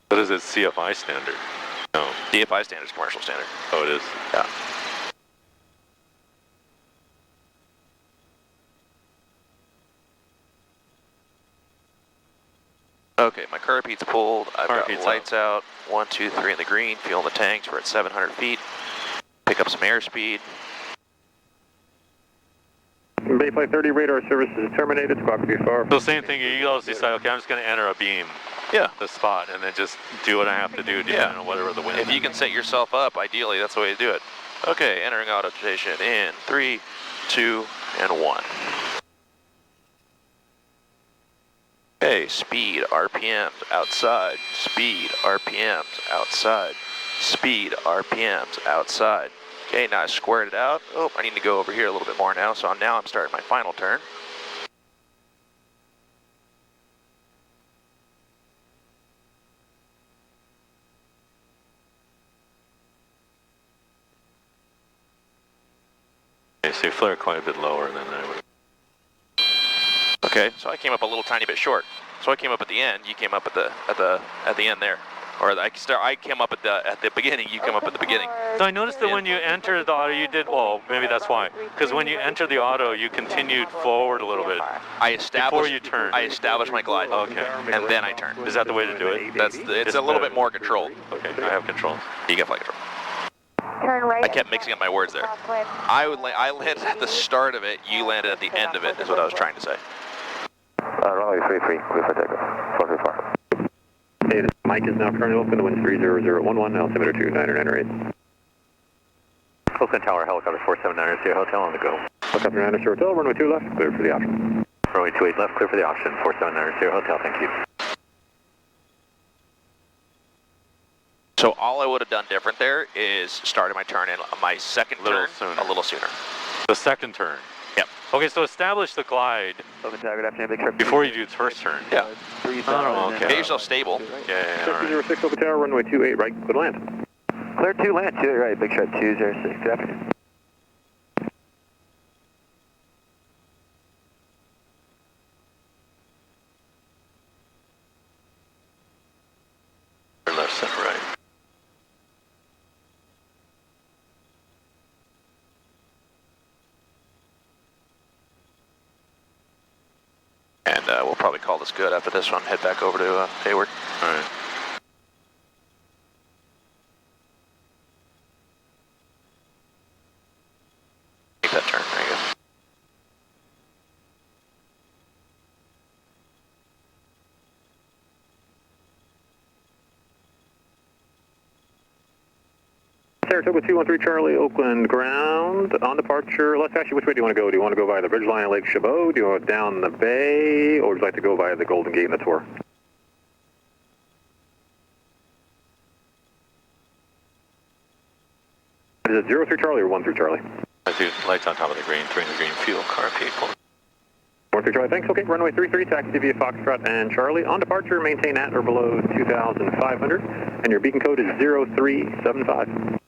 What is it, CFI standard? No. CFI standard is commercial standard. Oh, it is? Yeah. Okay, my car repeat's pulled. I've got lights out. 1, 2, 3 in the green. Fueling the tanks. We're at 700 feet. Pick up some airspeed. Bayflight 30 radar services is terminated. Squawk V4. So same thing, you always decide, okay, I'm just going to enter a beam. Yeah. The spot, and then just do what I have to do, depending on whatever the wind is. If you can set yourself up, ideally, that's the way to do it. Okay, entering autorotation in 3, 2, and 1. Okay, speed, RPMs, outside. Speed, RPMs, outside. Speed, RPMs, outside. Okay, now I squared it out. Oh, I need to go over here a little bit more now, so now I'm starting my final turn. Okay, so you flare quite a bit lower than I would. Okay, so I came up a little tiny bit short. So I came up at the end, you came up at the end there. Or I came up at the beginning, you come up at the beginning. So I noticed that when you enter the auto, you did, well, maybe that's why. Because when you enter the auto, you continued forward a little bit. Before you turn. I established my glide. Okay. And then I turn. Is that the way to do it? It's a little bit more controlled. Okay, I have control. You get flight control. Turn right. I kept mixing up my words there. I landed at the start of it, you landed at the end of it, is what I was trying to say. Runway 33, clear for takeoff. 434. Hey, this mic is now currently open. The wind 30011, altimeter 2998. Oakland Tower, helicopter 4790, hotel on the go. Helicopter 9 hotel, runway 2 left, clear for the option. Runway 28 left, clear for the option. 4790, hotel, thank you. So all I would have done different there is started my turn in my second turn a little sooner. The second turn? Yep. Okay, so establish the glide before you do the first turn. Yeah. Oh, okay. Get yourself stable. Yeah, all right. 06 Oakland Tower, runway 28 right, good land. Clear 2, land 2 right, big shot 206, good afternoon. Left, center, right. And we'll probably call this good after this one. Head back over to Hayward. All right. Saratoga 213 Charlie, Oakland ground, on departure. Let's actually, which way do you want to go? Do you want to go by the bridge line at Lake Chabot? Do you want to go down the bay? Or would you like to go by the Golden Gate in the tour? Is it 03 Charlie or 13 Charlie? I do lights on top of the green, 3 in the green, fuel, car, people. 13 Charlie, thanks. Okay, runway 33, taxi via Foxtrot and Charlie. On departure, maintain at or below 2,500, and your beacon code is 0375.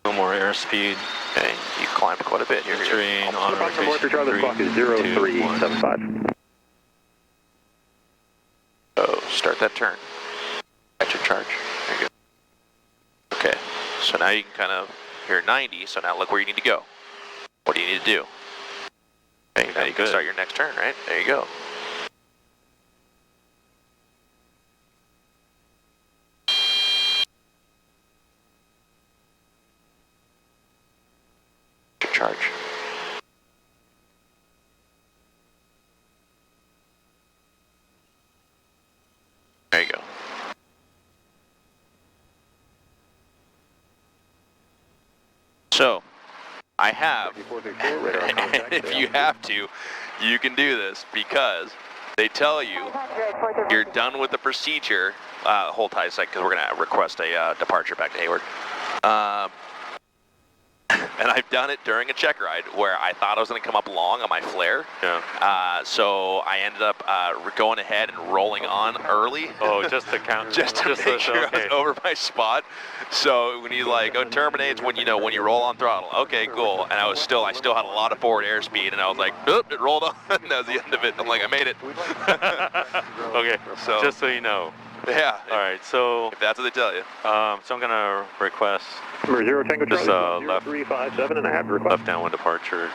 No more airspeed. Okay, you climbed quite a bit. You're Terrain on rotation. 13 Charlie, the clock is 0375. So start that turn. Catch your charge. There you go. Okay, so now you can kind of, you're 90, so now look where you need to go. What do you need to do? Okay, now you can start your next turn, right? There you go. Your charge. There you go. So, I have, if you have to, you can do this because they tell you you're done with the procedure. Hold tight a second because we're going to request a departure back to Hayward. And I've done it during a check ride where I thought I was going to come up long on my flare. Yeah. So I ended up going ahead and rolling on early. Oh, just to count. just to make sure I was over my spot. So when you like, terminates when you roll on throttle. Okay, cool. And I still had a lot of forward airspeed, and I was like, oop, it rolled on. And that was the end of it. I'm like, I made it. Okay, so just so you know. Yeah. All right, so if that's what they tell you. So I'm gonna request Number 0 Tango this Charlie, left 0357, and I have the request. left downwind departure.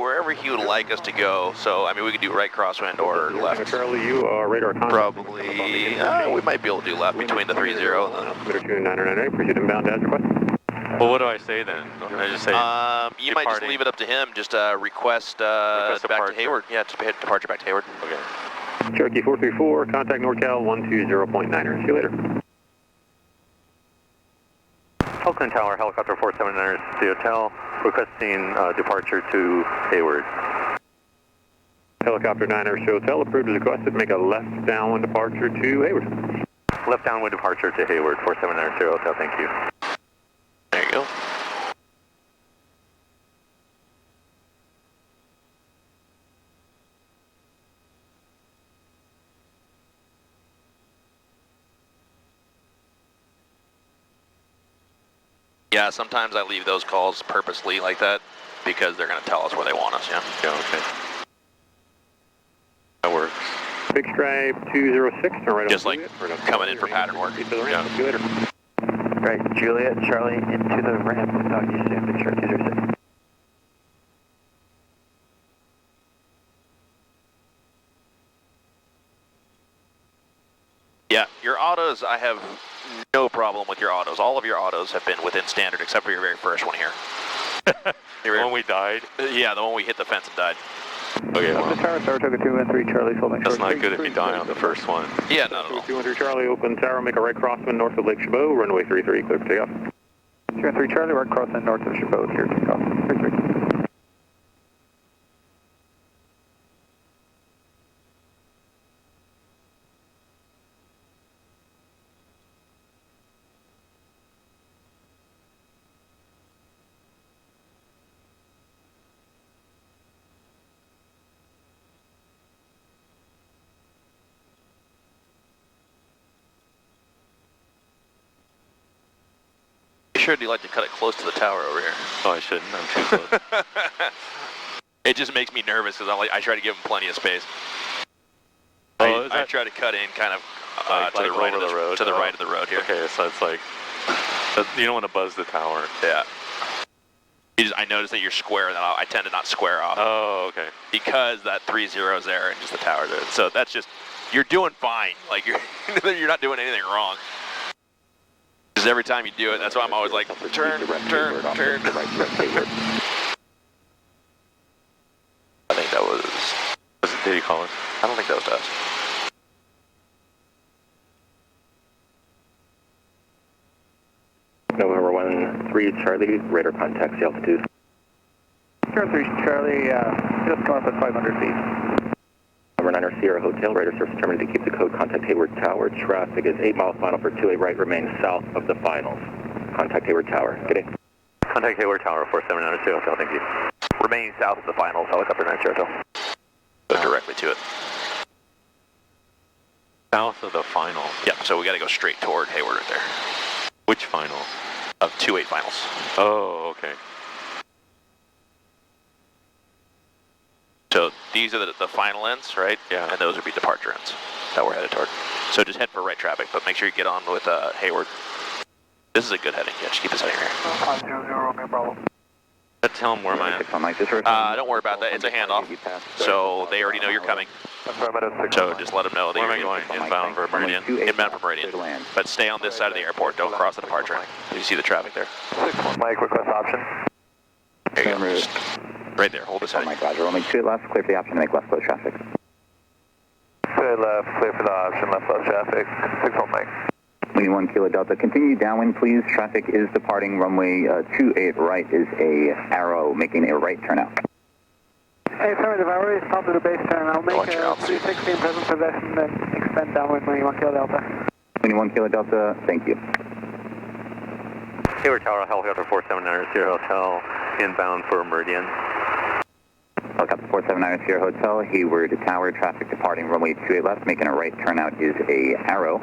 Wherever he would like us to go. So I mean, we could do right crosswind or Tango left. Charlie, you are radar contact. Probably. We might be able to do left between the 30 and the. Altimeter 2998, proceed inbound as requested. Well, what do I say then? I just say you might just leave it up to him. Just request back departure. to Hayward. Yeah, departure back to Hayward. Okay. Cherokee 434, contact NorCal 120.9er. See you later. Oakland Tower, helicopter 479 to the hotel, requesting departure to Hayward. Helicopter 9er to hotel, approved as requested. Make a left downwind departure to Hayward. Left downwind departure to Hayward, 479 to hotel, thank you. There you go. Yeah, sometimes I leave those calls purposely like that because they're going to tell us where they want us, yeah. Yeah, okay. That works. Big Stripe 206, turn right Just on like Juliet, coming in for pattern work. See you Yeah. later. Right, Juliet, Charlie, into the ramp, we'll talk to you soon, Big Shark 206. Yeah, your autos, I have no problem with your autos. All of your autos have been within standard except for your very first one here. The one we died? Yeah, the one we hit the fence and died. Okay, well, Tower, Saratoga 213 Charlie, holding that's short. not good if you die on the first one. Yeah, not at all. 213 Charlie, Oakland Tower, make a right crosswind north of Lake Chabot, runway 33, clear for takeoff. 213 Charlie, right crossing north of Chabot, here, takeoff. 33. Sure, do you like to cut it close to the tower over here? Oh, I shouldn't. I'm too close. It just makes me nervous because I try to give him plenty of space. Oh, I try to cut in kind of to the like right of over the the road? to the Oh. right of the road here. Okay, so it's like, you don't want to buzz the tower. Yeah. I noticed that you're square, and I tend to not square off. Oh, okay. Because that 30 is there and just the tower there. So that's just, you're doing fine. Like you're not doing anything wrong. Because every time you do it, that's why I'm always like, turn. I think that was. Did he call us? I don't think that was us. Charlie, radar contact, the altitude. 03 Charlie, just north of 500 feet. Number 9 Sierra Hotel, radar source determined to keep the code, contact Hayward Tower. Traffic is 8 mile final for 28 right, remains south of the finals. Contact Hayward Tower. Good day. Contact Hayward Tower, 479 Sierra Hotel, thank you. Remaining south of the finals, helicopter 9 Hotel. Go directly to it. South of the final. Yep, so we got to go straight toward Hayward right there. Which final? Of 28 finals. Oh, okay. So these are the final ends, right? Yeah. And those would be departure ends that we're headed toward. So just head for right traffic, but make sure you get on with Hayward. This is a good heading. Yeah, just keep this heading here. 500 Romeo Bravo. Tell them where am I at? Don't worry about that. It's a handoff. So they already know you're coming. So just let them know that Where am I you're going? Inbound for Meridian? inbound for Meridian. But stay on this side of the airport. Don't cross the departure line. You see the traffic there. Mike, request option. There you go. Just right there. Hold this heading. Mike, Roger. Only 2 left, clear for the option to make left close traffic. Good left, clear for the option, left close traffic. 61 Mike. 21 Kilo Delta, continue downwind please. Traffic is departing runway 28 right is a arrow making a right turnout. Hey, affirmative, hour is top of the base turn. I'll make Watch your a altitude. 360 in present possession and extend downwind 21 Kilo Delta. 21 Kilo Delta, thank you. Hayward Tower, helicopter 479 Sierra Hotel, inbound for Meridian. Helicopter 479 Sierra Hotel, Hayward Tower, traffic departing runway 28 left, making a right turnout is a arrow.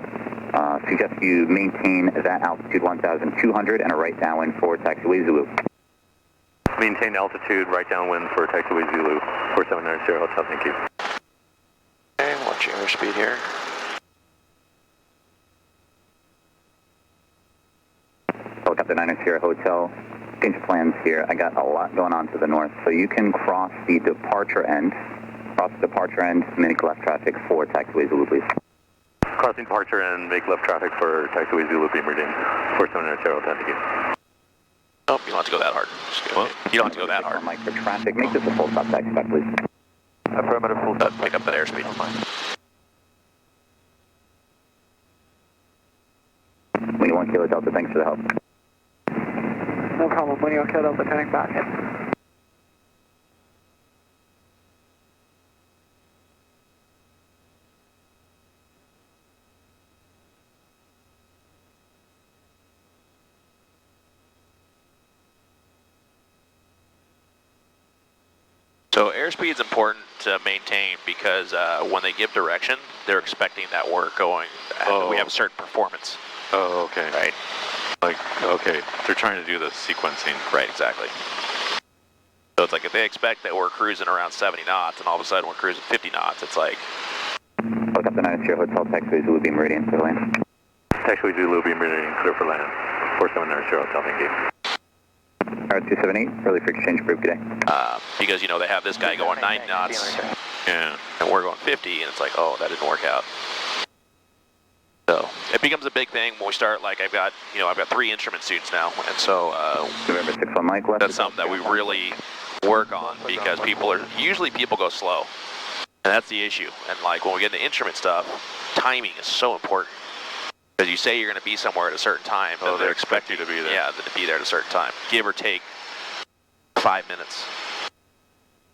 Suggest you maintain that altitude 1,200 and a right downwind for taxiway Zulu. Maintain altitude, right downwind for taxiway Zulu, 479 Sierra Hotel, thank you. Okay, watch your airspeed here. Helicopter 9 Sierra Hotel, change of plans here. I got a lot going on to the north, so you can cross the departure end. Make left traffic for taxiway Zulu, please. Crossing departure and make left traffic for taxiway Zulu, Meridian, 479 Sierra Hotel, thank you. Nope, you don't have to go that hard. You don't have to go that hard. Mike, for traffic, make this a full stop taxi back, please. Affirmative, full stop. Pick up that airspeed. 21 Kilo Delta, thanks for the help. No problem, 21 Kilo Delta turning back in. So airspeed is important to maintain because when they give direction, they're expecting that we're going, we have a certain performance. Oh, okay. Right. Like, okay, they're trying to do the sequencing. Right, exactly. So it's like if they expect that we're cruising around 70 knots and all of a sudden we're cruising 50 knots, it's like... Helicopter 9 Sierra Hotel, taxiway Zulu, Meridian, clear land. Taxiway Zulu, Meridian, clear for land, 479 Sierra Hotel, thank you. R278, early for exchange approved today. Because, you know, they have this guy going 9 knots, Yeah. and we're going 50, and it's like, oh, that didn't work out. So it becomes a big thing when we start, like I've got 3 instrument suits now, and so November 61 Mike, left. that's something that we really work on because usually people go slow, and that's the issue. And like when we get into instrument stuff, timing is so important. Because you say you're going to be somewhere at a certain time, Oh, they expect you to be there. Yeah, to be there at a certain time, give or take 5 minutes.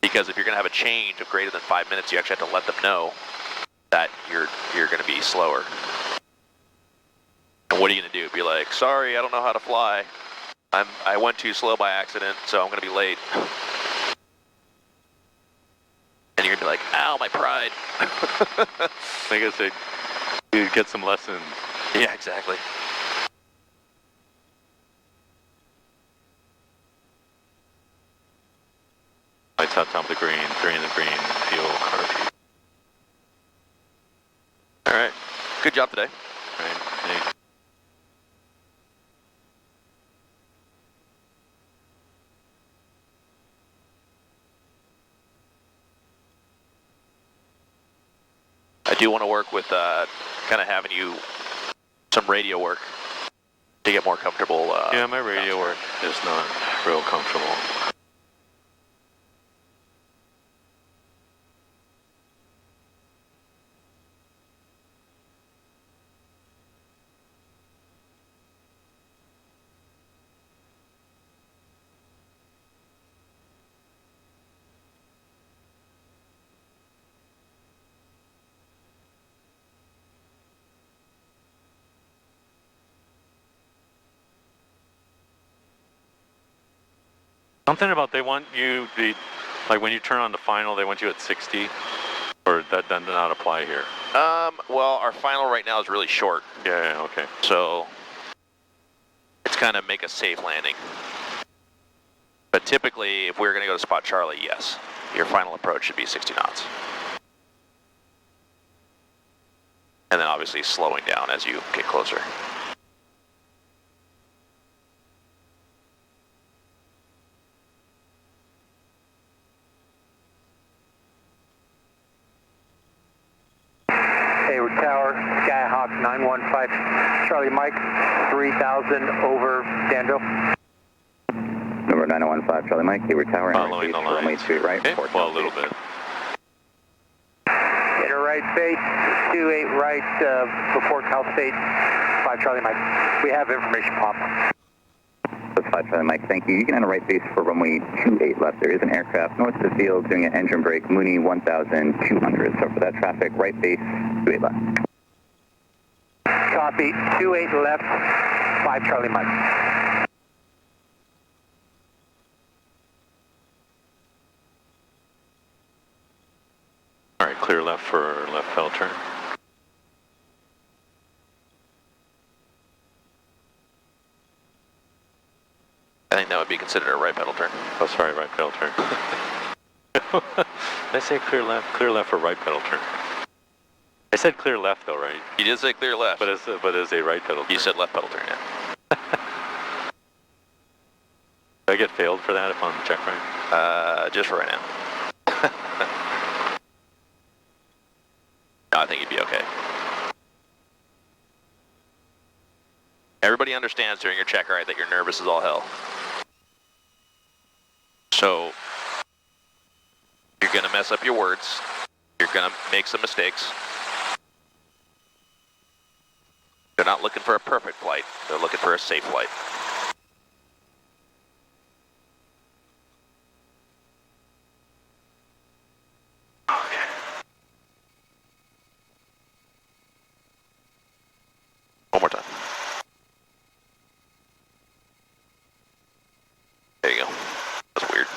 Because if you're going to have a change of greater than 5 minutes, you actually have to let them know that you're going to be slower. And what are you going to do? Be like, sorry, I don't know how to fly. I went too slow by accident, so I'm going to be late. And you're going to be like, ow, my pride. I guess you get some lessons. Yeah, exactly. Lights out, top of the green, 3 in the green, fuel, car. All right. Good job today. Right. Hey. I do want to work with kind of having you some radio work to get more comfortable. Yeah, my radio work is not real comfortable. Something about they want you to, like when you turn on the final, they want you at 60, or that does not apply here. Well, our final right now is really short. Yeah, okay. So it's kind of make a safe landing. But typically, if we're going to go to spot Charlie, yes, your final approach should be 60 knots. And then obviously slowing down as you get closer. Hayward Tower, Skyhawk 915, Charlie Mike, 3000 over Danville. Number 9015, Charlie Mike, Hayward Tower. Following the line. Runway 28 right. Okay. Well, a little bit. Inner right base, 28 right before Cal State, 5 Charlie Mike. We have information pop. That's 5 Charlie Mike, thank you. You can enter right base for runway 28 left. There is an aircraft north of the field doing an engine brake, Mooney 1200. So for that traffic, right base, 28 left. Copy, 28 left, 5 Charlie Mike. All right, clear left for left pedal turn. I think that would be considered a right pedal turn. Oh, sorry, right pedal turn. Did I say clear left for right pedal turn? I said clear left though, right? You did say clear left. But it's a right pedal turn. You said left pedal turn, yeah. Did I get failed for that if on check right? Just for right now. No, I think you'd be okay. Everybody understands during your check ride that you're nervous as all hell. So, you're going to mess up your words. You're going to make some mistakes. They're not looking for a perfect flight. They're looking for a safe flight. One more time. There you go. That's weird.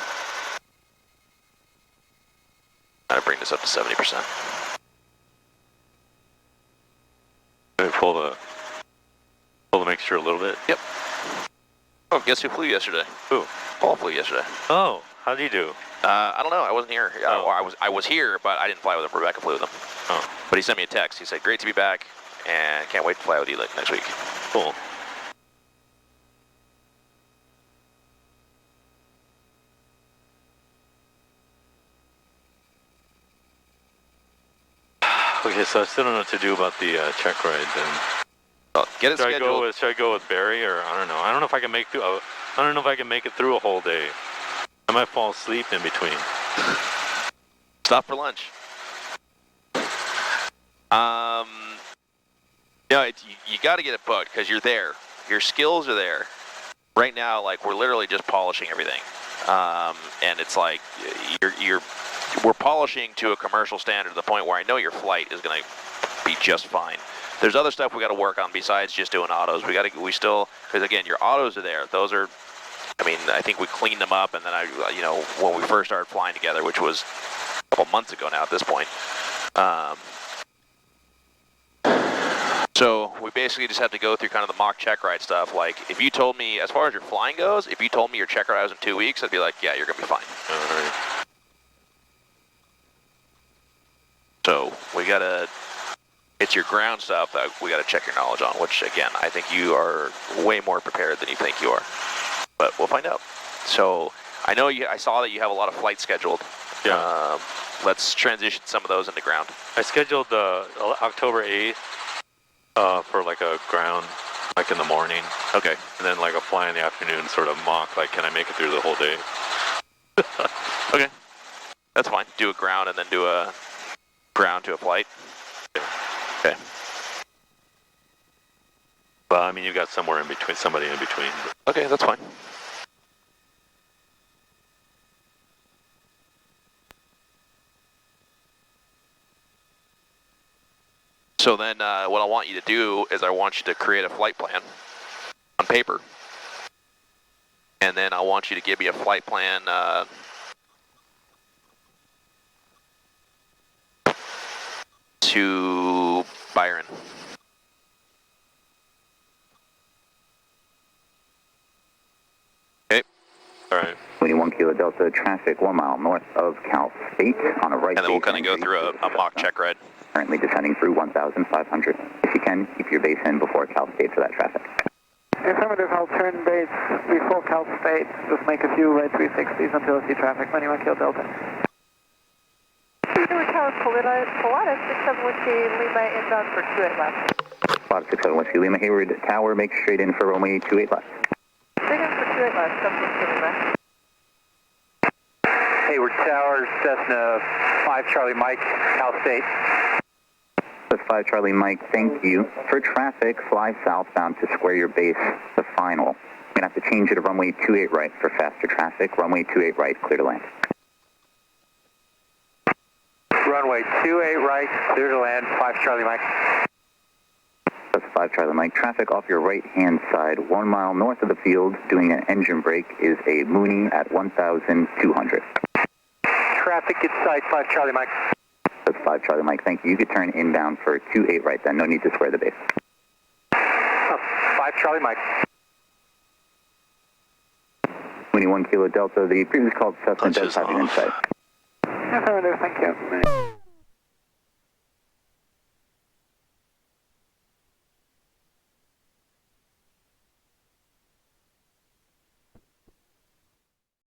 Trying to bring this up to 70%. Pull the mixture a little bit. Yep. Oh, guess who flew yesterday? Who? Paul flew yesterday. Oh, how did you do? I don't know. I wasn't here. Oh. I was here, but I didn't fly with him. Rebecca flew with him. Oh. But he sent me a text. He said, "Great to be back, and can't wait to fly with you next week." Cool. Okay, so I still don't know what to do about the check ride then. Get it scheduled. Should I go with Barry, or I don't know. I don't know if I can make I don't know if I can make it through a whole day. I might fall asleep in between. Stop for lunch. You got to get it booked because you're there. Your skills are there. Right now, like we're literally just polishing everything, and it's like we're polishing to a commercial standard to the point where I know your flight is going to be just fine. There's other stuff we got to work on besides just doing autos. We still, because again, your autos are there. Those are, I mean, I think we cleaned them up, and then when we first started flying together, which was a couple months ago now at this point. So we basically just have to go through kind of the mock check ride stuff. Like if you told me, as far as your flying goes, if you told me your check ride was in 2 weeks, I'd be like, yeah, you're gonna be fine. All right. So we gotta, it's your ground stuff that we gotta check your knowledge on, which again, I think you are way more prepared than you think you are. But we'll find out. So I know I saw that you have a lot of flights scheduled. Yeah. Let's transition some of those into ground. I scheduled October 8th for like a ground, like in the morning. Okay. And then like a fly in the afternoon, sort of mock, like can I make it through the whole day? Okay. That's fine. Do a ground and then do a ground to a flight. Okay. Well, I mean, you got somewhere in between, somebody in between. Okay, that's fine. So then what I want you to do is I want you to create a flight plan on paper. and then I want you to give me a flight plan to Byron. Okay. All right. 21 Kilo Delta, traffic 1 mile north of Cal State on a right. And then we'll kind of go through a mock check ride. Currently descending through 1,500. If you can, keep your base in before Cal State for that traffic. Affirmative, I'll turn base before Cal State. Just make a few right 360s until I see traffic. 21 Kilo Delta. Hayward Tower, Pilatus, 671 Lima, inbound for 28 left. Pilatus 671 Lima, Hayward Tower, make straight in for runway 28 left. Straight in for 28 left, 712 Lima. Hayward Tower, Cessna 5 Charlie Mike, Cal State. That's 5 Charlie Mike, thank you. For traffic, fly southbound to square your base, the final. You're going to have to change it to runway 28 right for faster traffic. Runway 28 right, clear to land. Runway 28 right, clear to land, 5 Charlie Mike. That's 5 Charlie Mike. Traffic off your right-hand side, 1 mile north of the field, doing an engine brake is a Mooney at 1,200. Traffic inside 5 Charlie Mike. That's 5 Charlie Mike, thank you. You could turn inbound for 28 right then, no need to square the base. 5 Charlie Mike. 21 Kilo Delta, the previous called Cessna does have you in sight. Affirmative, thank you.